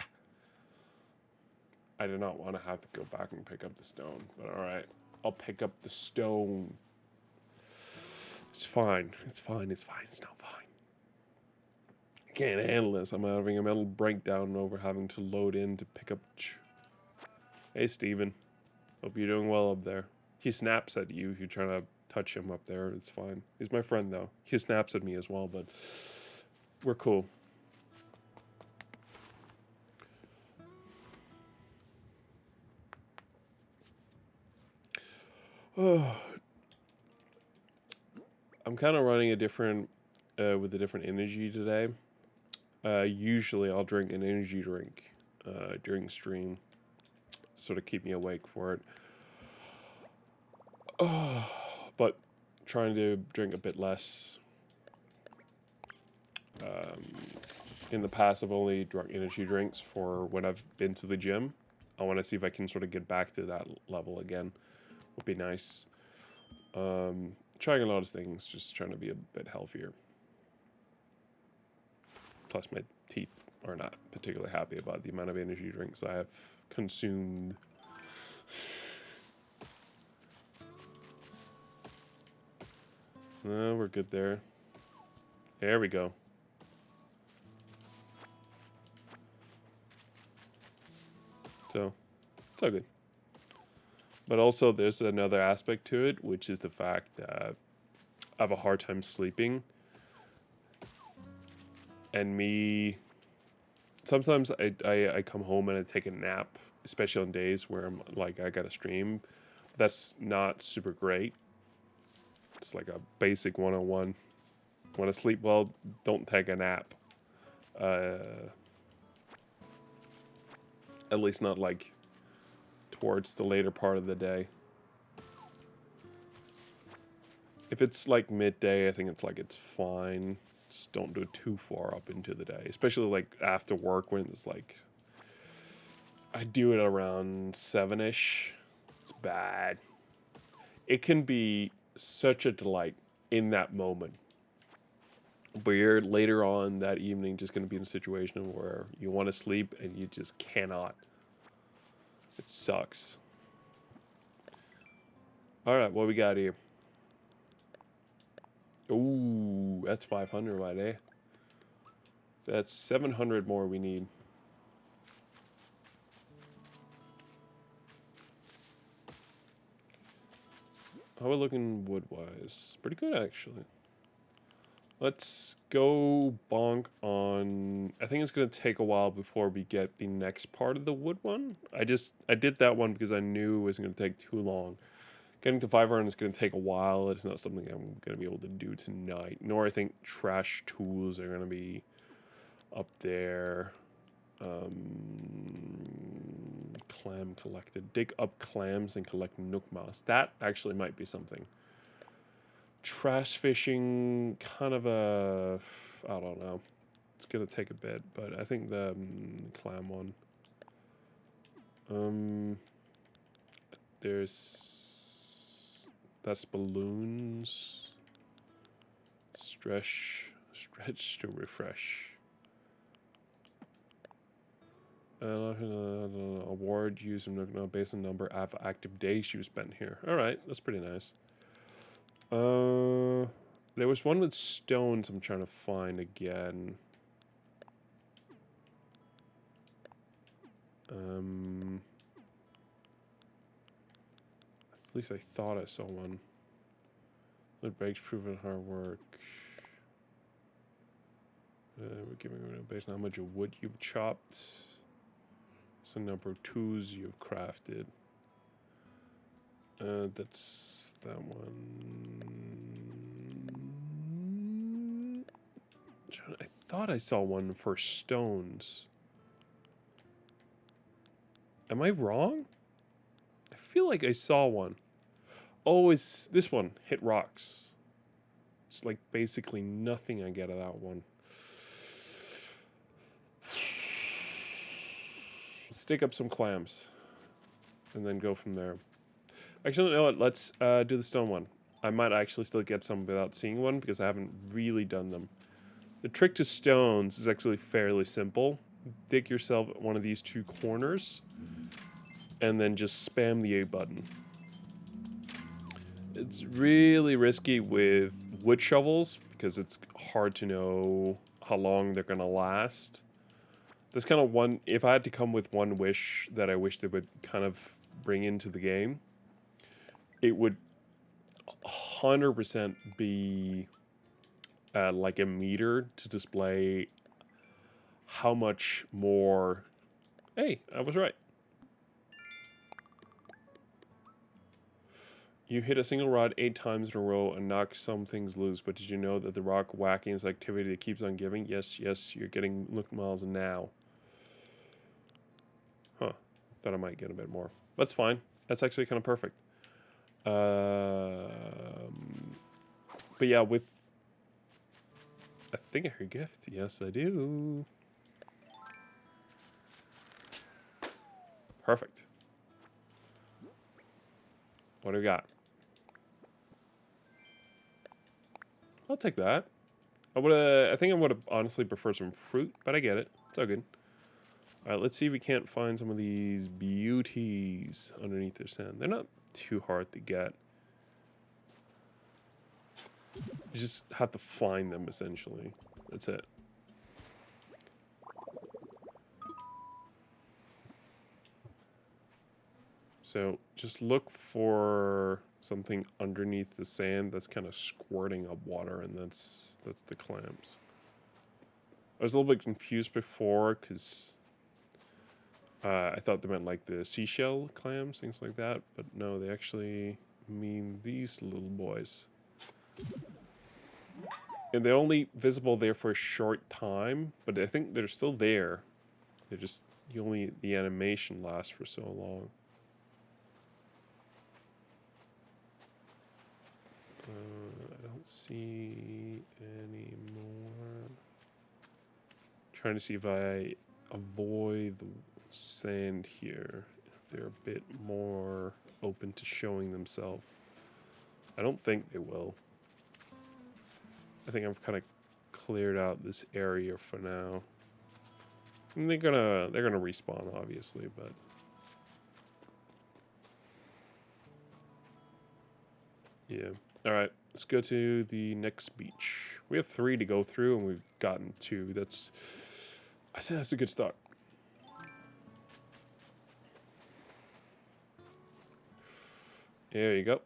I do not want to have to go back and pick up the stone, but alright. I'll pick up the stone. It's fine. It's fine. It's fine. It's not fine. I can't handle this. I'm having a mental breakdown over having to load in to pick up. Hey, Steven. Hope you're doing well up there. He snaps at you if you're trying to touch him up there. It's fine. He's my friend, though. He snaps at me as well, but we're cool. I'm kind of running a different, with a different energy today. Usually I'll drink an energy drink during stream, sort of keep me awake for it. But trying to drink a bit less. In the past, I've only drunk energy drinks for when I've been to the gym. I want to see if I can sort of get back to that level again. Would be nice. Trying a lot of things, just trying to be a bit healthier. Plus, my teeth are not particularly happy about the amount of energy drinks I have consumed. No, we're good there. There we go. So, it's all good. But also, there's another aspect to it, which is the fact that I have a hard time sleeping. And sometimes I come home and I take a nap, especially on days where I'm like, I gotta stream. That's not super great. It's like a basic 101. Want to sleep well, don't take a nap. At least not like towards the later part of the day. If it's like midday, I think it's fine. Just don't do it too far up into the day, especially like after work when it's like I do it around 7ish. It's bad. It can be such a delight in that moment, but you're later on that evening just going to be in a situation where you want to sleep and you just cannot. It sucks. All right, what we got here? Ooh, that's 500 right there. That's 700 more we need. How are we looking wood-wise? Pretty good, actually. Let's go bonk on... I think it's going to take a while before we get the next part of the wood one. I did that one because I knew it wasn't going to take too long. Getting to 500 is going to take a while. It's not something I'm going to be able to do tonight. Nor I think trash tools are going to be up there. Clam collected. Dig up clams and collect nook mouse. That actually might be something. Trash fishing, kind of a... I don't know. It's going to take a bit, but I think the clam one. That's balloons. Stretch to refresh. Award used based on number of active days you spent here. All right, that's pretty nice. There was one with stones I'm trying to find again. At least I thought I saw one. The breaks proven hard work. We're giving it based on how much wood you've chopped. It's the number of tools you've crafted. That's that one. I thought I saw one for stones. Am I wrong? I feel like I saw one. Oh, it's this one. Hit rocks. It's like basically nothing I get out of that one. Stick up some clams. And then go from there. Actually, you know what? Let's do the stone one. I might actually still get some without seeing one because I haven't really done them. The trick to stones is actually fairly simple. Dig yourself at one of these two corners and then just spam the A button. It's really risky with wood shovels because it's hard to know how long they're going to last. There's kind of one, if I had to come with one wish that I wish they would kind of bring into the game, it would 100% be like a meter to display how much more. Hey, I was right. You hit a single rod 8 times in a row and knock some things loose, but did you know that the rock whacking is activity that keeps on giving? Yes, yes, you're getting look miles now. Huh. Thought I might get a bit more. That's fine. That's actually kind of perfect. But yeah, with... I think I heard gift. Yes, I do. Perfect. What do we got? I'll take that. I think I would have honestly preferred some fruit, but I get it. It's all good. All right, let's see if we can't find some of these beauties underneath their sand. They're not too hard to get. You just have to find them, essentially. That's it. So just look for something underneath the sand that's kind of squirting up water, and that's the clams. I was a little bit confused before because I thought they meant like the seashell clams, things like that, but no, they actually mean these little boys. And they're only visible there for a short time, but I think they're still there. They're just the animation lasts for so long. I don't see any more. Trying to see if I avoid the sand here, if they're a bit more open to showing themselves. I don't think they will. I think I've kind of cleared out this area for now. And they're gonna respawn, obviously, but yeah. All right, let's go to the next beach. We have 3 to go through, and we've gotten 2. I say that's a good start. There you go.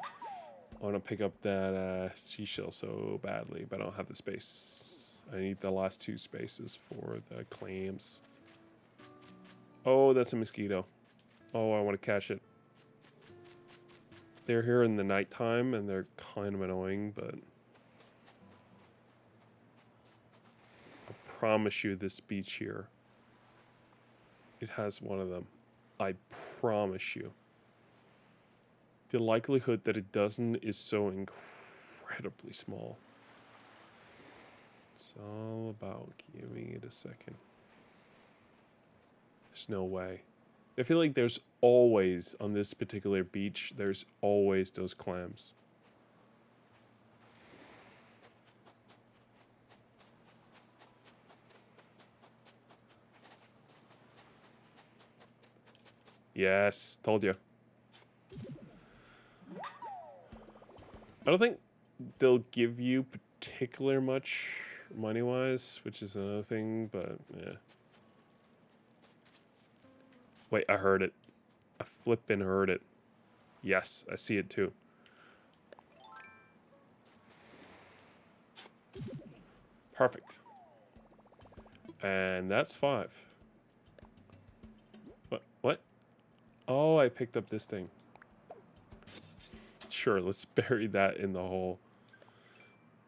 I want to pick up that seashell so badly, but I don't have the space. I need the last 2 spaces for the clams. Oh, that's a mosquito. Oh, I want to catch it. They're here in the nighttime, and they're kind of annoying, but I promise you this beach here, it has one of them. I promise you. The likelihood that it doesn't is so incredibly small. It's all about giving it a second. There's no way. I feel like there's always, on this particular beach, there's always those clams. Yes, told you. I don't think they'll give you particular much money-wise, which is another thing, but yeah. Wait, I heard it. I flippin' heard it. Yes, I see it too. Perfect. And that's 5. What? Oh, I picked up this thing. Sure, let's bury that in the hole.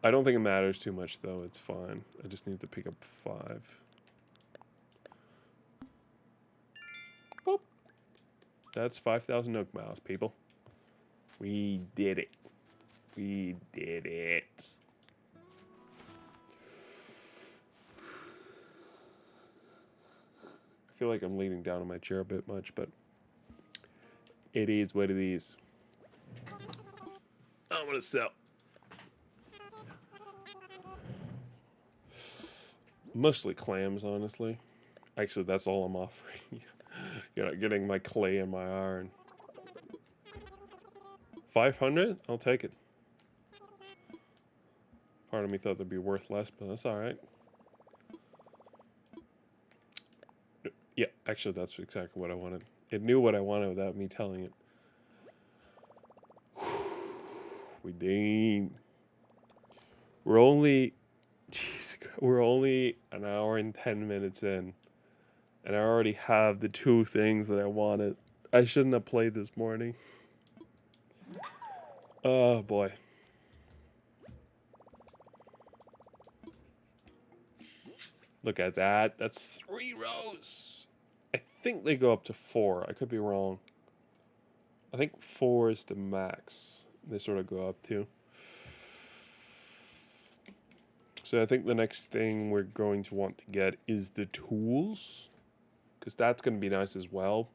I don't think it matters too much, though. It's fine. I just need to pick up 5. Boop. That's 5,000 Nook Miles, people. We did it. We did it. I feel like I'm leaning down on my chair a bit much, but it is what it is. I'm gonna sell. Mostly clams, honestly. Actually, that's all I'm offering. You know, getting my clay and my iron. 500? I'll take it. Part of me thought they'd be worth less, but that's alright. Yeah, actually, that's exactly what I wanted. It knew what I wanted without me telling it. We did. We're only an hour and 10 minutes in, and I already have the 2 things that I wanted. I shouldn't have played this morning. Oh boy. Look at that. That's 3 rows. I think they go up to 4. I could be wrong. I think 4 is the max they sort of go up to. So I think the next thing we're going to want to get is the tools, because that's going to be nice as well.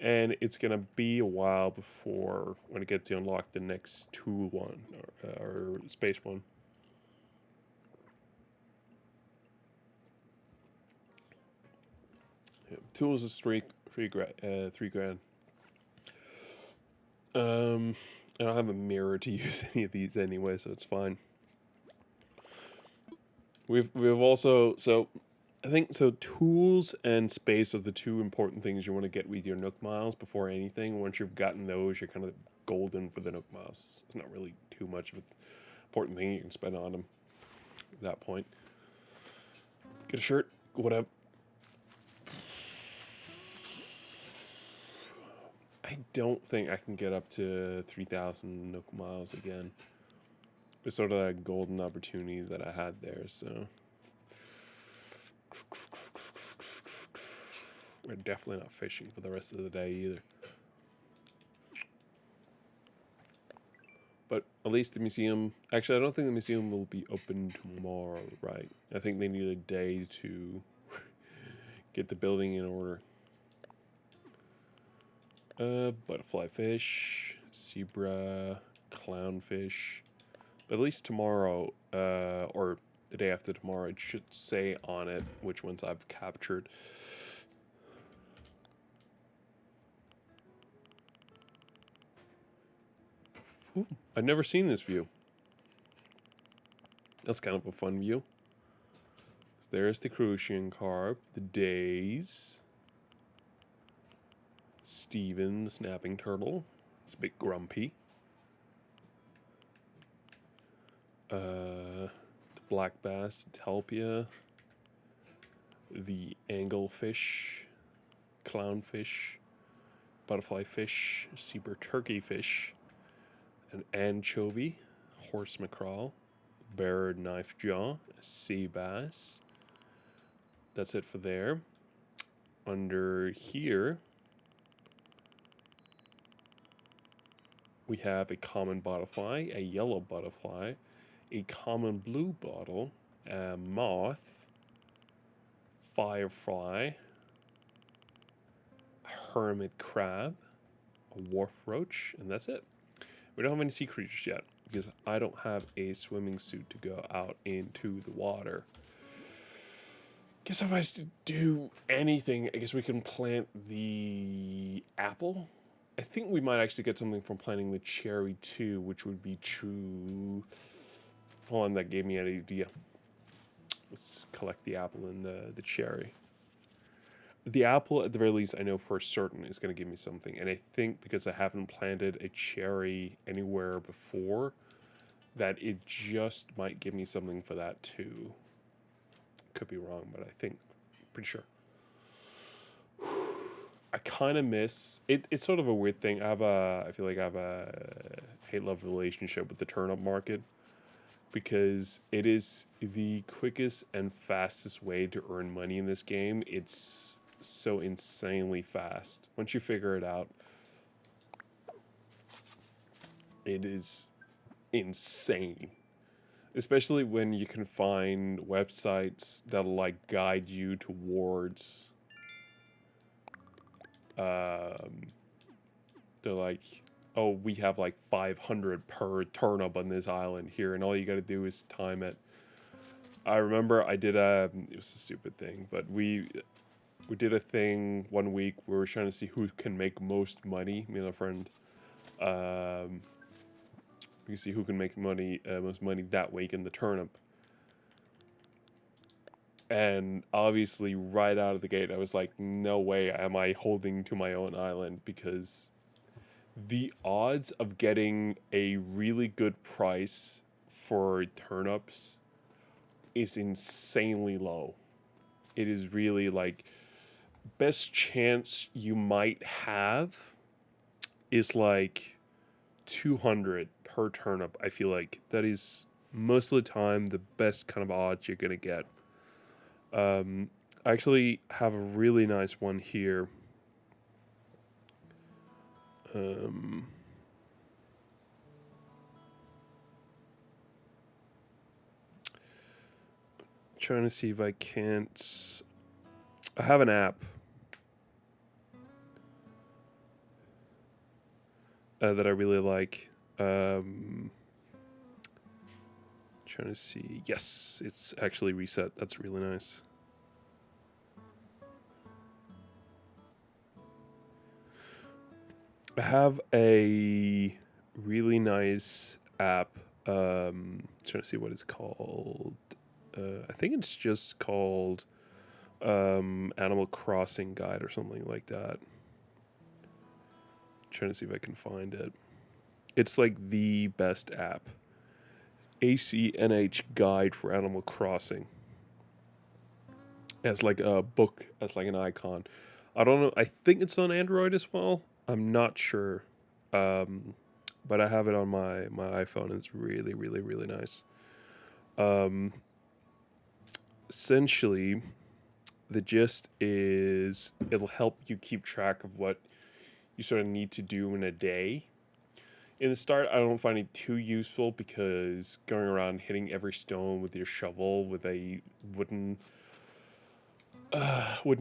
And it's going to be a while before when I get to unlock the next tool one, or space one. Yeah, tools is three grand. I don't have a mirror to use any of these anyway, so it's fine. We've also, so I think so tools and space are the 2 important things you want to get with your Nook Miles before anything. Once you've gotten those, you're kind of golden for the Nook Miles. It's not really too much of an important thing you can spend on them at that point. Get a shirt, whatever. I don't think I can get up to 3,000 Nook Miles again. It's sort of a golden opportunity that I had there, so we're definitely not fishing for the rest of the day either. But at least the museum, actually I don't think the museum will be open tomorrow, right? I think they need a day to get the building in order. Butterfly fish, zebra, clownfish. But at least tomorrow, or the day after tomorrow, it should say on it which ones I've captured. Ooh, I've never seen this view. That's kind of a fun view. There's the crucian carp, the days. Steven, the snapping turtle. It's a bit grumpy. The black bass, tilapia. The anglefish, clownfish, butterfly fish, zebra turkey fish, an anchovy, horse mackerel, bear knife jaw, sea bass. That's it for there. Under here, we have a common butterfly, a yellow butterfly, a common blue bottle, a moth, firefly, a hermit crab, a wharf roach, and that's it. We don't have any sea creatures yet because I don't have a swimming suit to go out into the water. Guess if I was to do anything, I guess we can plant the apple. I think we might actually get something from planting the cherry too, which would be true. Hold on, that gave me an idea. Let's collect the apple and the cherry. The apple, at the very least, I know for certain is going to give me something. And I think because I haven't planted a cherry anywhere before, that it just might give me something for that too. Could be wrong, but I think pretty sure. I kind of miss it. It's sort of a weird thing. I feel like I have a hate love relationship with the turnip market because it is the quickest and fastest way to earn money in this game. It's so insanely fast. Once you figure it out, it is insane. Especially when you can find websites that'll like guide you towards um they're like, oh, we have like 500 per turnip on this island here, and all you got to do is time it. I remember I did it was a stupid thing, but we did a thing one week where we were trying to see who can make most money. Me and a friend, um, we can see who can make most money that week in the turnip. And obviously, right out of the gate, I was like, no way am I holding to my own island because the odds of getting a really good price for turnips is insanely low. It is really like best chance you might have is like 200 per turnip. I feel like that is most of the time the best kind of odds you're going to get. I actually have a really nice one here. Um, Trying to see if I can't. I have an app that I really like. Trying to see. Yes, it's actually reset. That's really nice. I have a really nice app. Trying to see what it's called. I think it's just called Animal Crossing Guide or something like that. Trying to see if I can find it. It's like the best app. ACNH Guide for Animal Crossing. As like a book, as like an icon. I don't know. I think it's on Android as well. I'm not sure. Um, but I have it on my iPhone. And it's really, really, really nice. Um, Essentially, the gist is it'll help you keep track of what you sort of need to do in a day. In the start, I don't find it too useful because going around hitting every stone with your shovel with a wooden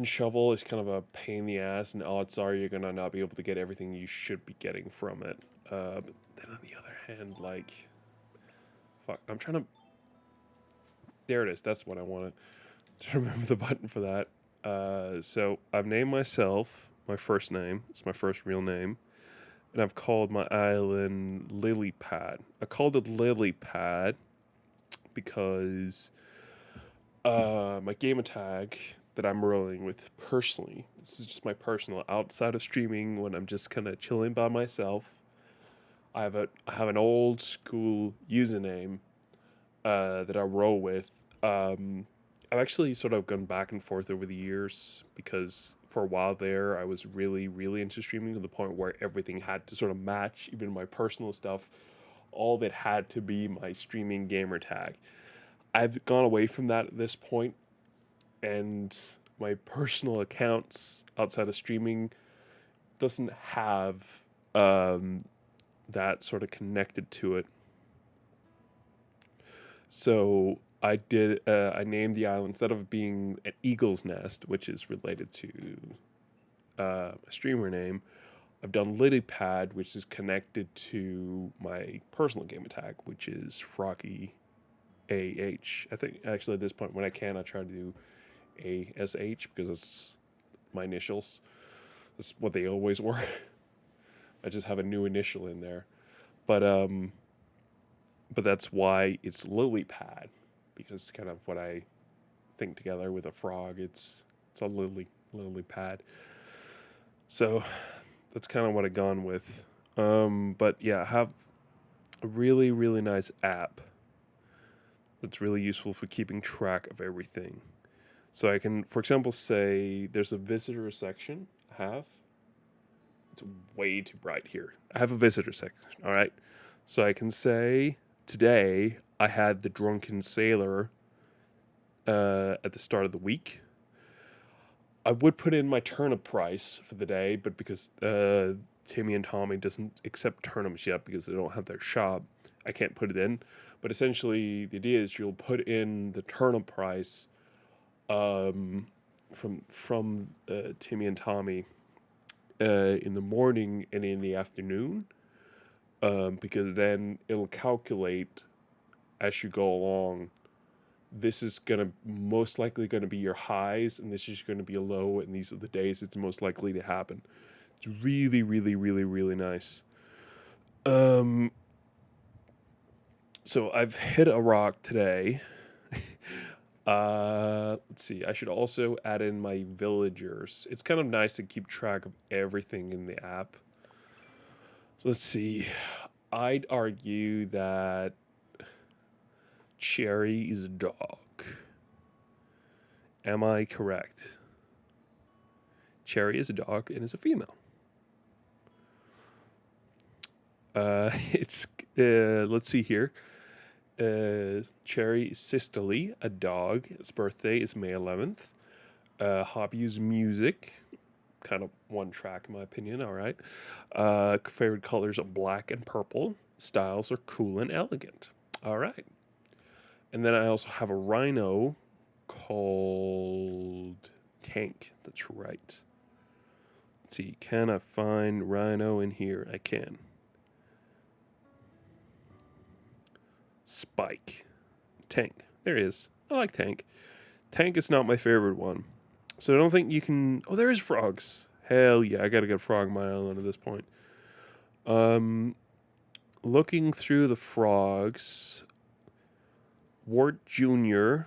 shovel is kind of a pain in the ass, and odds are you're gonna not be able to get everything you should be getting from it. But then on the other hand, like, fuck, I'm trying to. There it is. That's what I wanted to remember the button for that. So I've named myself my first name. It's my first real name, and I've called my island Lily Pad. I called it Lily Pad because my gamer tag that I'm rolling with personally. This is just my personal outside of streaming when I'm just kind of chilling by myself. I have an old school username that I roll with. I've actually sort of gone back and forth over the years because for a while there I was really really into streaming to the point where everything had to sort of match, even my personal stuff. All of it had to be my streaming gamer tag. I've gone away from that at this point, and my personal accounts outside of streaming doesn't have um, that sort of connected to it. So I named the island instead of being an eagle's nest, which is related to a streamer name. I've done Lilypad, which is connected to my personal game tag, which is Froggy AH. I think actually at this point, when I can, I try to do ASH because it's my initials. That's what they always were. I just have a new initial in there, but but that's why it's Lilypad, because it's kind of what I think together with a frog. It's a lily pad. So that's kind of what I've gone with. But yeah, a really, really nice app that's really useful for keeping track of everything. So I can, for example, say there's a visitor section. I have. It's way too bright here. I have a visitor section. All right. So I can say today I had the drunken sailor at the start of the week. I would put in my turnip price for the day, but because Timmy and Tommy doesn't accept turnips yet because they don't have their shop, I can't put it in. But essentially, the idea is you'll put in the turnip price from Timmy and Tommy in the morning and in the afternoon, because then it'll calculate as you go along. This is gonna most likely gonna be your highs, and this is gonna be a low, and these are the days it's most likely to happen. It's really, really, really, really nice. Um, so I've hit a rock today. Let's see. I should also add in my villagers. It's kind of nice to keep track of everything in the app. So let's see. I'd argue that Cherry is a dog. Am I correct? Cherry is a dog and is a female. It's let's see here. Cherry is Sisterly, a dog. Its birthday is May 11th. Hobby is music. Kind of one track, in my opinion. All right. Favorite colors are black and purple. Styles are cool and elegant. All right. And then I also have a rhino called Tank. That's right. Let's see. Can I find rhino in here? I can. Spike. Tank. There he is. I like Tank. Tank is not my favorite one. So I don't think you can. Oh, there is frogs. Hell yeah, I gotta get a frog on my island at this point. Looking through the frogs, Wart Jr.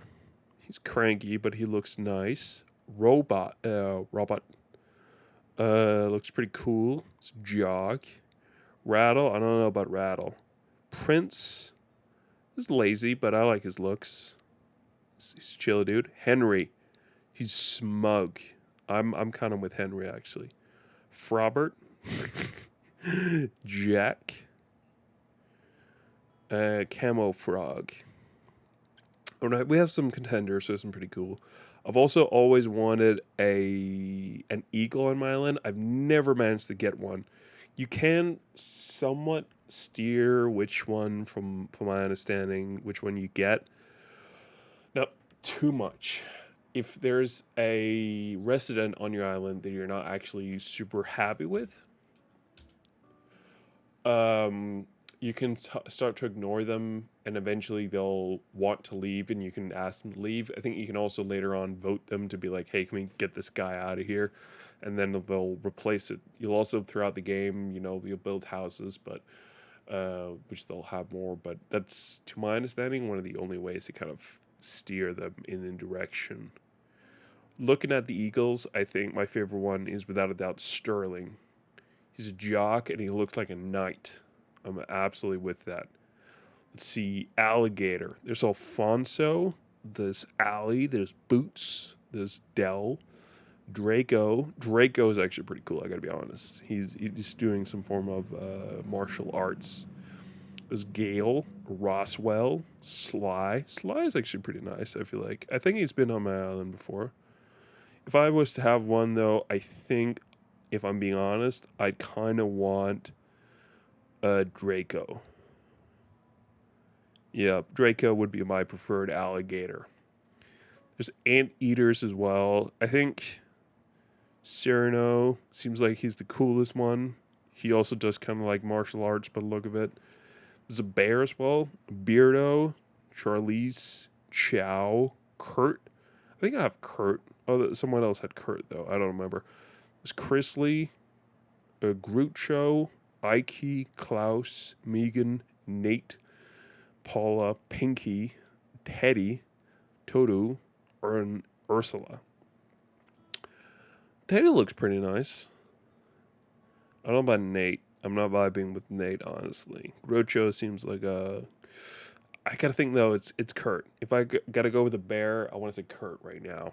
He's cranky, but he looks nice. Robot. Looks pretty cool. It's Jog. Rattle. I don't know about Rattle. Prince is lazy, but I like his looks. He's chill, dude. Henry. He's smug. I'm kind of with Henry actually. Frobert, Jack, Camo Frog. All right, we have some contenders, so some pretty cool. I've also always wanted an eagle on my island. I've never managed to get one. You can somewhat steer which one, from my understanding, which one you get. Not too much. If there's a resident on your island that you're not actually super happy with, you can start to ignore them, and eventually they'll want to leave, and you can ask them to leave. I think you can also later on vote them to be like, hey, can we get this guy out of here? And then they'll replace it. You'll also, throughout the game, you'll build houses, but which they'll have more. But that's, to my understanding, one of the only ways to kind of steer them in a direction. Looking at the Eagles, I think my favorite one is without a doubt Sterling. He's a jock and he looks like a knight. I'm absolutely with that. Let's see, Alligator. There's Alfonso. There's Allie. There's Boots. There's Dell. Draco. Draco is actually pretty cool, I gotta be honest. He's doing some form of martial arts. There's Gale. Roswell. Sly. Sly is actually pretty nice, I feel like. I think he's been on my island before. If I was to have one, though, I think, if I'm being honest, I'd kind of want Draco. Yeah, Draco would be my preferred alligator. There's anteaters as well. I think Cyrano seems like he's the coolest one. He also does kind of like martial arts by the look of it. There's a bear as well. Beardo, Charlize, Chow, Kurt. I think I have Kurt. Oh, someone else had Kurt, though. I don't remember. There's Chrisley, Groucho, Ike, Klaus, Megan, Nate, Paula, Pinky, Teddy, Todu, and Ursula. Teddy looks pretty nice. I don't know about Nate. I'm not vibing with Nate, honestly. Groucho seems like a. I gotta think though. It's Kurt. If gotta go with a bear, I want to say Kurt right now.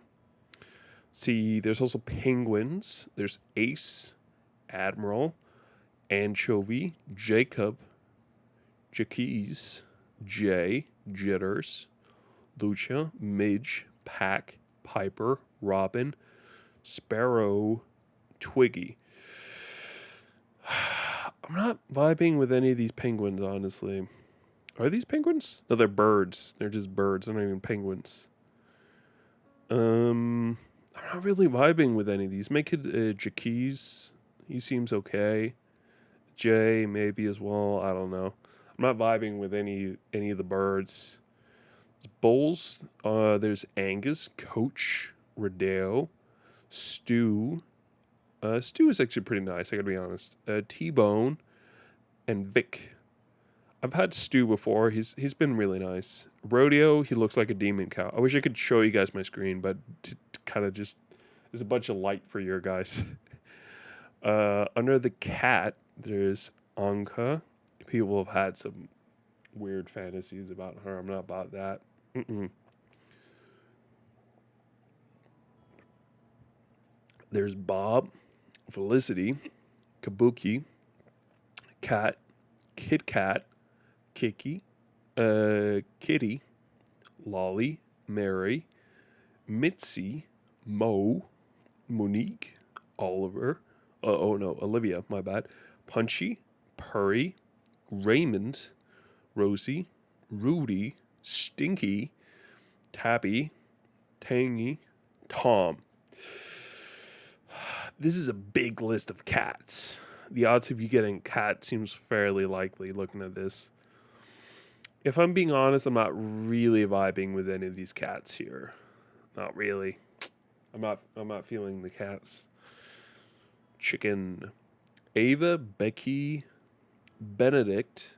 See, there's also penguins. There's Ace, Admiral, Anchovy, Jacob, Jackie's, Jay, Jitters, Lucha, Midge, Pack, Piper, Robin, Sparrow, Twiggy. I'm not vibing with any of these penguins, honestly. Are these penguins? No, they're birds. They're just birds. They're not even penguins. I'm not really vibing with any of these. Make it Jackie's. He seems okay. Jay maybe as well. I don't know. I'm not vibing with any of the birds. Bulls. There's Angus, Coach, Rodeo, Stu. Stu is actually pretty nice. I gotta be honest. T-Bone and Vic. I've had Stu before. He's been really nice. Rodeo. He looks like a demon cow. I wish I could show you guys my screen, but kind of just there's a bunch of light for your guys. Under the cat, there's Anka. People have had some weird fantasies about her. I'm not about that. There's Bob, Felicity, Kabuki, Cat, Kit Kat, Kiki, Kitty, Lolly, Mary, Mitzi, Mo, Monique, Oliver. Olivia, my bad. Punchy, Purry, Raymond, Rosie, Rudy, Stinky, Tabby, Tangy, Tom. This is a big list of cats. The odds of you getting cat seems fairly likely looking at this. If I'm being honest, I'm not really vibing with any of these cats here. Not really. I'm not feeling the cats. Chicken. Ava, Becky, Benedict,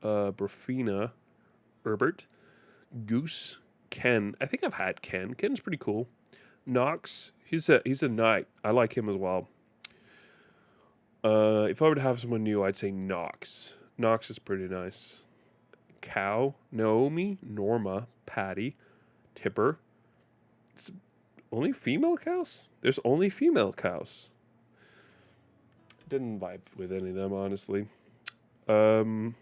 Brafina, Herbert, Goose, Ken. I think I've had Ken. Ken's pretty cool. Knox, he's a knight. I like him as well. If I were to have someone new, I'd say Knox. Knox is pretty nice. Cow, Naomi, Norma, Patty, Tipper. It's only female cows? There's only female cows. Didn't vibe with any of them, honestly. A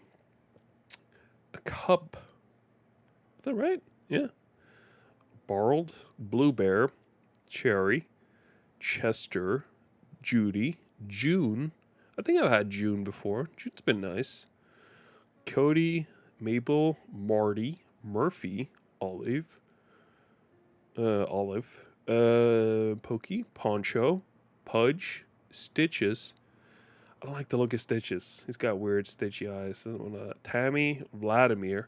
cub. Is that right? Yeah. Borrowed, Blue Bear, Cherry, Chester, Judy, June. I think I've had June before. June's been nice. Cody, Mabel, Marty, Murphy, Olive, Pokey, Poncho, Pudge, Stitches. I don't like the look of Stitches. He's got weird stitchy eyes. Tammy, Vladimir.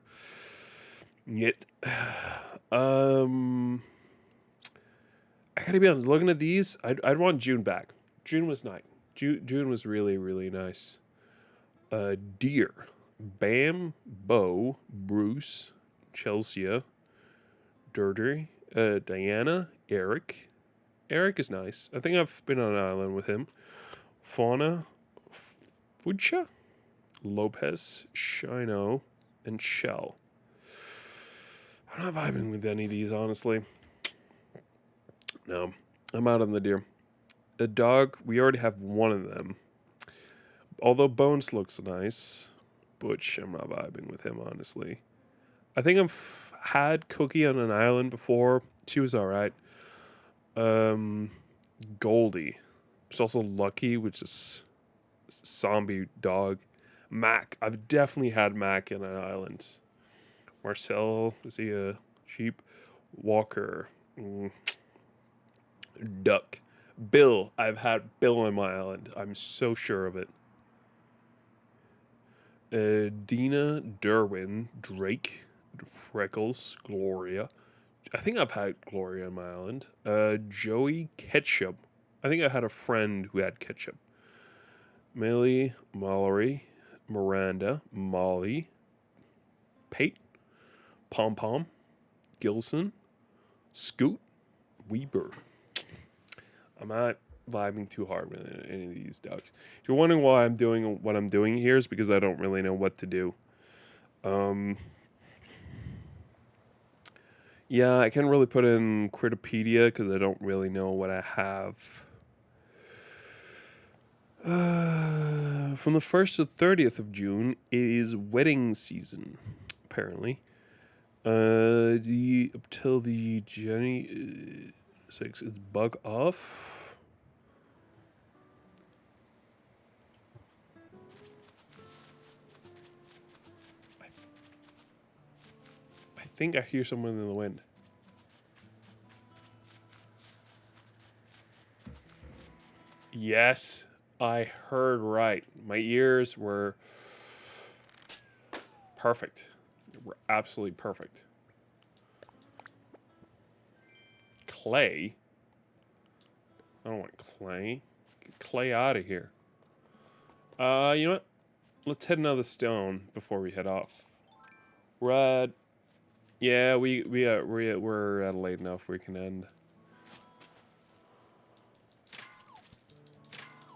Yet, I gotta be honest. Looking at these, I'd want June back. June was nice. June was really, really nice. Deer, Bam, Bo, Bruce, Chelsea, Dirty, Diana, Eric. Eric is nice. I think I've been on an island with him. Fauna, Fucha, Lopez, Shino, and Shell. I'm not vibing with any of these, honestly. No, I'm out on the deer. A dog, we already have one of them. Although Bones looks nice, Butch, I'm not vibing with him, honestly. I think I've had Cookie on an island before. She was alright. Goldie. There's also Lucky, which is zombie dog. Mac. I've definitely had Mac in an island. Marcel. Is he a sheep? Walker. Duck. Bill. I've had Bill on my island. I'm so sure of it. Dina, Derwin, Drake, Freckles, Gloria. I think I've had Gloria on my island. Joey, Ketchup. I think I had a friend who had Ketchup. Millie, Mallory, Miranda, Molly, Pate, Pom Pom, Gilson, Scoot, Weber. I'm at vibing too hard with any of these ducks. If you're wondering why I'm doing what I'm doing here, is because I don't really know what to do. Yeah, I can't really put in Critopedia because I don't really know what I have. From the 1st to the 30th of June is wedding season, apparently. Up till the Jenny 6 is bug off. I think I hear someone in the wind. Yes, I heard right. My ears were perfect. They were absolutely perfect. Clay? I don't want clay. Get clay out of here. You know what? Let's hit another stone before we head off. We're at, yeah, we're at late enough we can end.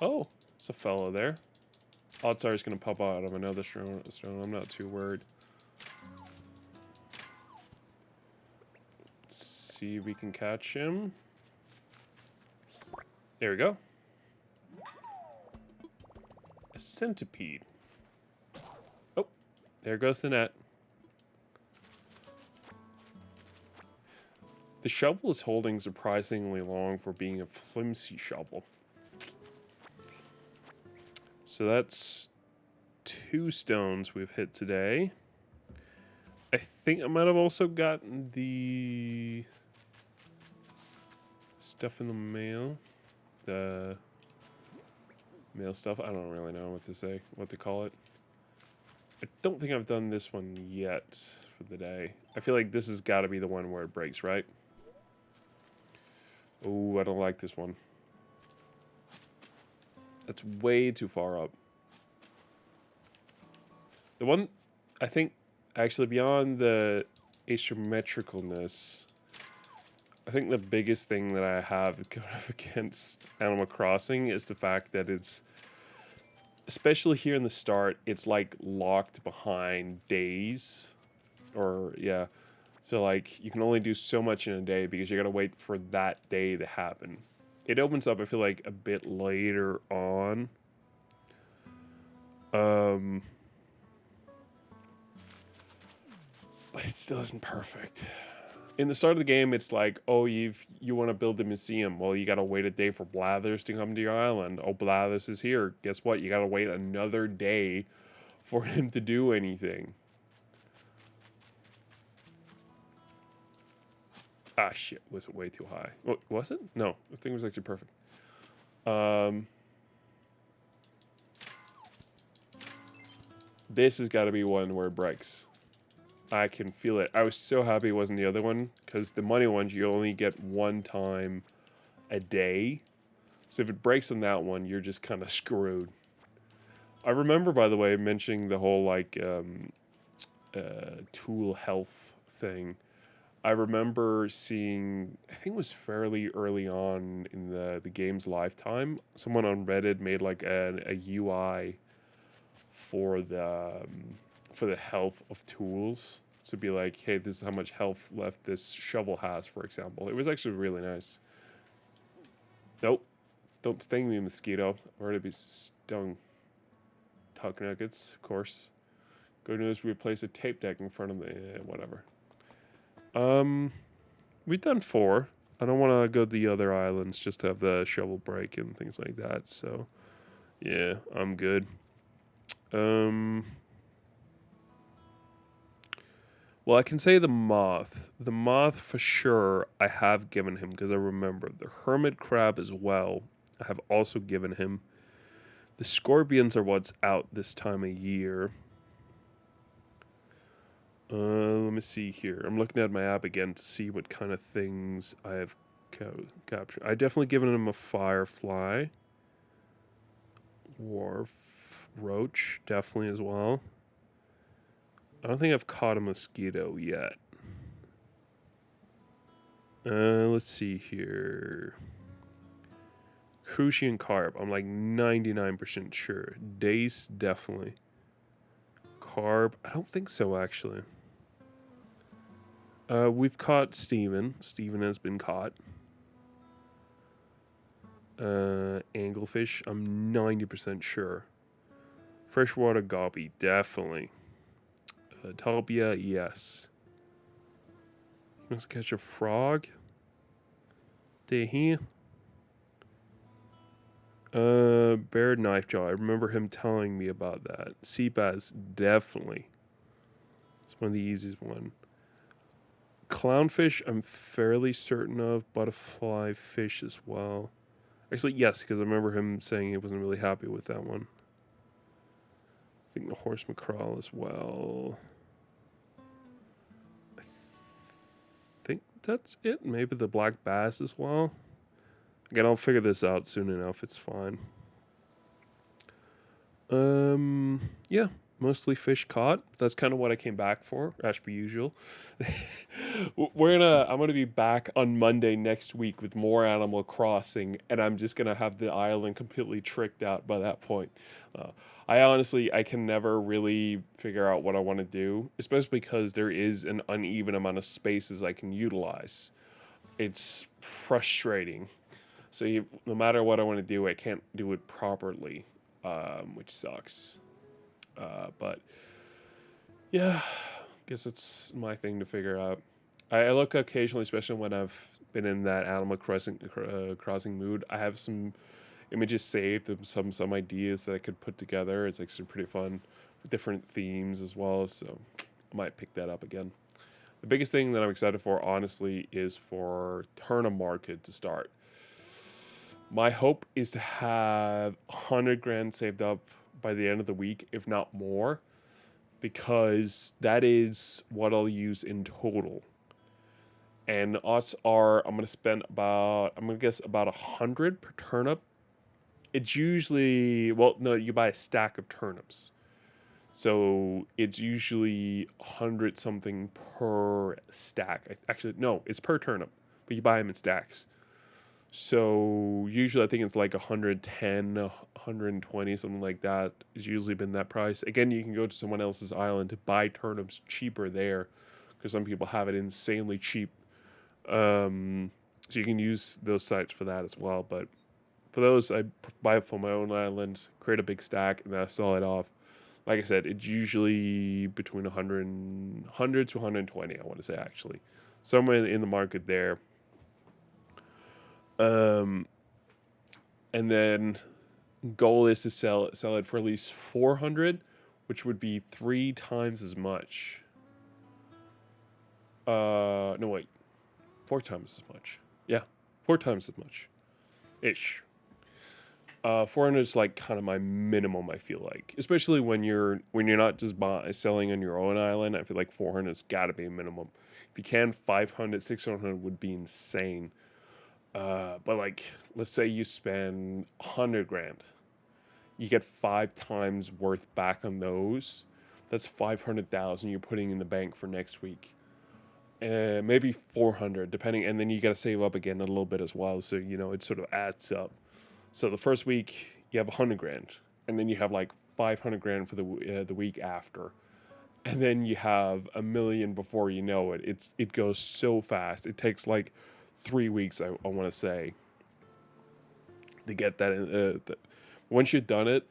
Oh, it's a fellow there. Odds are he's gonna pop out of another stone. I'm not too worried. Let's see if we can catch him. There we go. A centipede. Oh, there goes the net. The shovel is holding surprisingly long for being a flimsy shovel. So that's 2 stones we've hit today. I think I might have also gotten the stuff in the mail. The mail stuff. I don't really know what to say, what to call it. I don't think I've done this one yet for the day. I feel like this has got to be the one where it breaks, right? Oh, I don't like this one. That's way too far up. The one, I think, actually beyond the asymmetricalness, I think the biggest thing that I have going up against Animal Crossing is the fact that it's, especially here in the start, it's like locked behind days. Or, yeah. So, like, you can only do so much in a day because you gotta wait for that day to happen. It opens up, I feel like, a bit later on. But it still isn't perfect. In the start of the game, it's like, oh, you want to build a museum. Well, you gotta wait a day for Blathers to come to your island. Oh, Blathers is here. Guess what? You gotta wait another day for him to do anything. Ah, shit. Was it way too high? Oh, was it? No. The thing was actually perfect. This has got to be one where it breaks. I can feel it. I was so happy it wasn't the other one, because the money ones, you only get one time a day. So if it breaks on that one, you're just kind of screwed. I remember, by the way, mentioning the whole, like, tool health thing. I remember seeing, I think it was fairly early on in the game's lifetime, someone on Reddit made like a UI for the health of tools. So be like, hey, this is how much health left this shovel has, for example. It was actually really nice. Nope. Don't sting me, mosquito. I've already been stung. Tuck nuggets, of course. Good news, we replace a tape deck in front of the whatever. We've done 4. I don't want to go to the other islands just to have the shovel break and things like that. So, yeah, I'm good. Well, I can say the moth. The moth for sure I have given him because I remember. The hermit crab as well, I have also given him. The scorpions are what's out this time of year. Let me see here. I'm looking at my app again to see what kind of things I have captured. I definitely given him a firefly. Wharf roach, definitely as well. I don't think I've caught a mosquito yet. Let's see here. Sushi and carp. I'm like 99% sure. Dace, definitely. Carp, I don't think so, actually. We've caught Steven. Steven has been caught. Anglefish, I'm 90% sure. Freshwater goby, definitely. Talpia, yes. He wants to catch a frog. He? Bear knife jaw. I remember him telling me about that. Sea bass, definitely. It's one of the easiest one. Clownfish, I'm fairly certain of. Butterfly fish as well. Actually, yes, because I remember him saying he wasn't really happy with that one. I think the horse mackerel as well. I think that's it. Maybe the black bass as well. Again, I'll figure this out soon enough. It's fine. Yeah, mostly fish caught. That's kind of what I came back for, as per usual. I'm gonna be back on Monday next week with more Animal Crossing, and I'm just gonna have the island completely tricked out by that point. I can never really figure out what I want to do, especially because there is an uneven amount of spaces I can utilize. It's frustrating. So no matter what I want to do, I can't do it properly, which sucks. But yeah, guess it's my thing to figure out. I look occasionally, especially when I've been in that Animal Crossing mood. I have some images saved of some ideas that I could put together. It's actually pretty fun with different themes as well. So I might pick that up again. The biggest thing that I'm excited for, honestly, is for Turnip Market to start. My hope is to have 100 grand saved up by the end of the week, if not more, because that is what I'll use in total. And odds are I'm gonna guess about 100 per turnip. It's usually, well, no, you buy a stack of turnips. So it's usually 100 something per stack. Actually, no, it's per turnip, but you buy them in stacks. So usually I think it's like 110, 120, something like that. It's usually been that price. Again, you can go to someone else's island to buy turnips cheaper there because some people have it insanely cheap. So you can use those sites for that as well. But for those, I buy it from my own island, create a big stack, and then I sell it off. Like I said, it's usually between 100 to 120, I want to say, actually. Somewhere in the market there. Um, and then goal is to sell it for at least 400, which would be 3 times as much. No wait, 4 times as much. Yeah, 4 times as much, ish. 400 is like kind of my minimum. I feel like, especially when you're not just selling on your own island. I feel like 400's got to be a minimum. If you can, 500, 600 would be insane. But like, let's say you spend 100 grand, you get 5 times worth back on those. That's 500,000 you're putting in the bank for next week. Maybe 400, depending, and then you got to save up again a little bit as well. So it sort of adds up. So the first week you have 100 grand, and then you have like 500 grand for the week after, and then you have a million before you know it. It goes so fast. It takes like 3 weeks, I want to say, to get that. Once you've done it,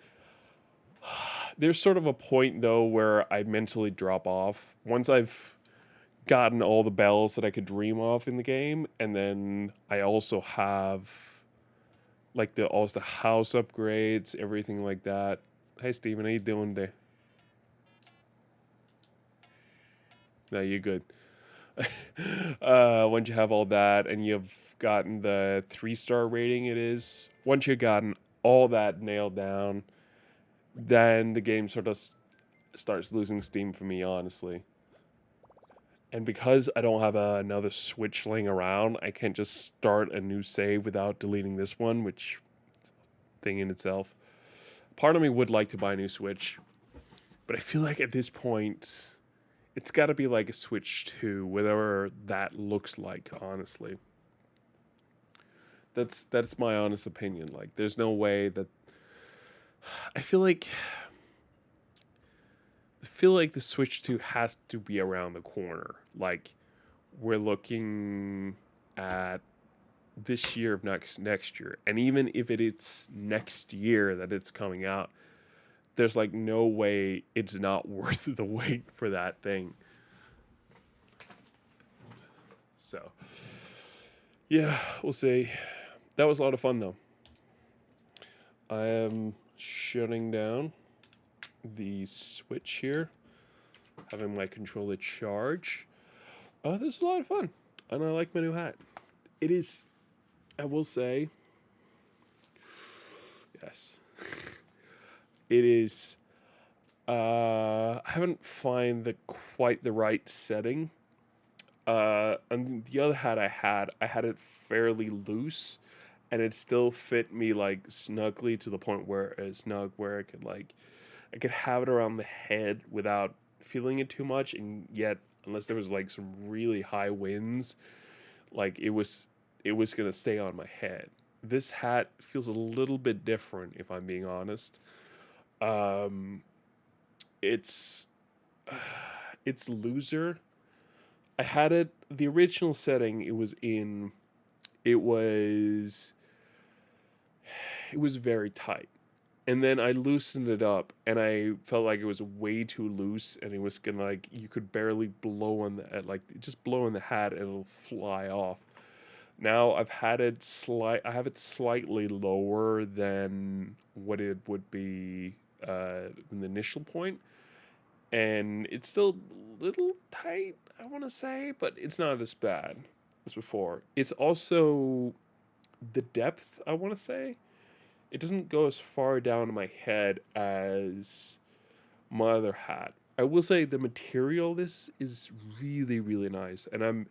there's sort of a point though where I mentally drop off. Once I've gotten all the bells that I could dream of in the game, and then I also have like all the house upgrades, everything like that. Hey Steven, how you doing there? No, you're good. Once you have all that and you've gotten the 3-star rating, it is. Once you've gotten all that nailed down, then the game sort of starts losing steam for me, honestly. And because I don't have another Switch laying around, I can't just start a new save without deleting this one, which thing in itself. Part of me would like to buy a new Switch, but I feel like at this point, it's got to be like a Switch 2, whatever that looks like, honestly. That's my honest opinion. Like, there's no way that I feel like the Switch 2 has to be around the corner. Like, we're looking at this year of next year, and even if it's next year that it's coming out, there's like no way it's not worth the wait for that thing. So, yeah, we'll see. That was a lot of fun though. I am shutting down the Switch here, having my controller charge. Oh, this is a lot of fun, and I like my new hat. It is, I will say, yes, it is. I haven't find the quite the right setting. And the other hat I had it fairly loose, and it still fit me like snugly to the point where snug where I could have it around the head without feeling it too much, and yet unless there was like some really high winds, like it was gonna stay on my head. This hat feels a little bit different, if I'm being honest. Um, it's it's looser. I had it the original setting. It was it was very tight, and then I loosened it up, and I felt like it was way too loose, and it was gonna like you could barely blow on the like just blow in the hat and it'll fly off. Now I have it slightly lower than what it would be in the initial point, and it's still a little tight, I want to say, but it's not as bad as before. It's also the depth, I want to say. It doesn't go as far down my head as my other hat. I will say the material this is really really nice, and I'm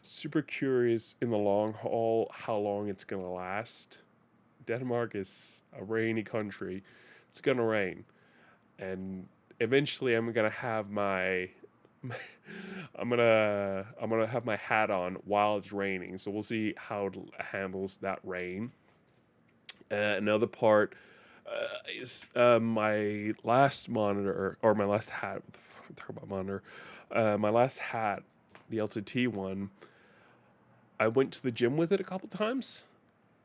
super curious in the long haul how long it's going to last. Denmark is a rainy country. It's going to rain, and eventually I'm going to have I'm gonna have my hat on while it's raining, so we'll see how it handles that rain. Another part is my last monitor or my last hat. Talk about monitor. My last hat, the LTT one. I went to the gym with it a couple times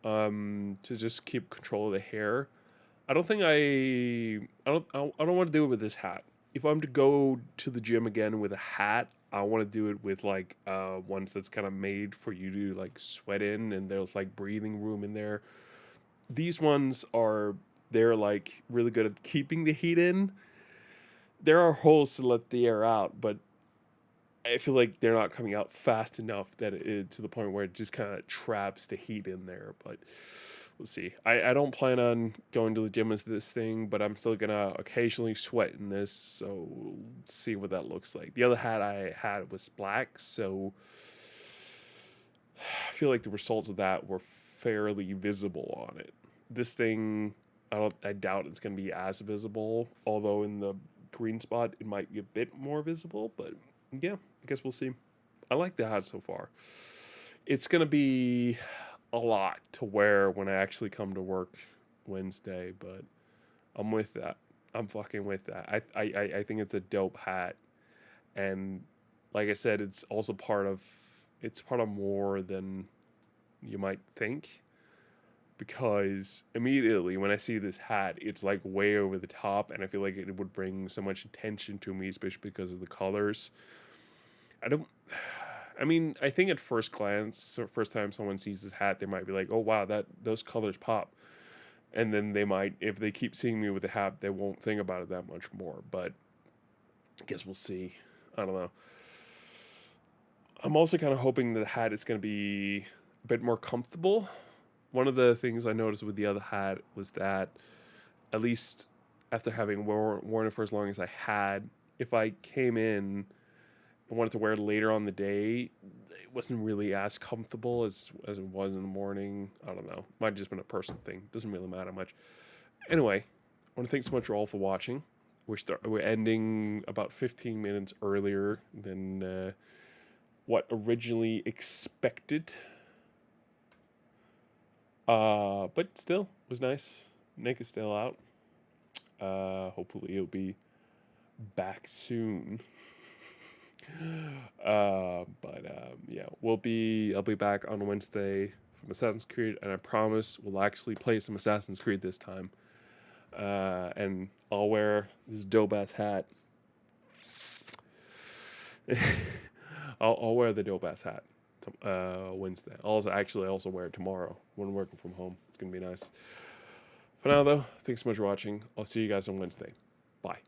to just keep control of the hair. I don't think I don't want to do it with this hat. If I'm to go to the gym again with a hat, I want to do it with like ones that's kind of made for you to like sweat in, and there's like breathing room in there. These ones are they're like really good at keeping the heat in. There are holes to let the air out, but I feel like they're not coming out fast enough that to the point where it just kind of traps the heat in there. But we'll see. I don't plan on going to the gym with this thing, but I'm still gonna occasionally sweat in this, so we'll see what that looks like. The other hat I had was black, so I feel like the results of that were fairly visible on it. This thing, I doubt it's gonna be as visible, although in the green spot it might be a bit more visible, but yeah, I guess we'll see. I like the hat so far. It's gonna be a lot to wear when I actually come to work Wednesday, but I'm with that. I'm fucking with that. I think it's a dope hat, and like I said, it's part of more than you might think, because immediately when I see this hat, it's like way over the top, and I feel like it would bring so much attention to me, especially because of the colors. I don't. I mean, I think at first glance, or first time someone sees this hat, they might be like, "Oh wow, that those colors pop," and then they might, if they keep seeing me with the hat, they won't think about it that much more. But I guess we'll see. I don't know. I'm also kind of hoping the hat is going to be a bit more comfortable. One of the things I noticed with the other hat was that, at least after having worn it for as long as I had, if I came in and wanted to wear it later on the day, it wasn't really as comfortable as it was in the morning. I don't know. Might have just been a personal thing. Doesn't really matter much. Anyway, I want to thank so much all for watching. We're ending about 15 minutes earlier than what originally expected. But still, it was nice. Nick is still out. Hopefully he'll be back soon. Yeah, I'll be back on Wednesday from Assassin's Creed, and I promise we'll actually play some Assassin's Creed this time. And I'll wear this dope ass hat. I'll wear the dope ass hat Wednesday. I also wear it tomorrow when I'm working from home. It's gonna be nice. For now though, thanks so much for watching. I'll see you guys on Wednesday. Bye.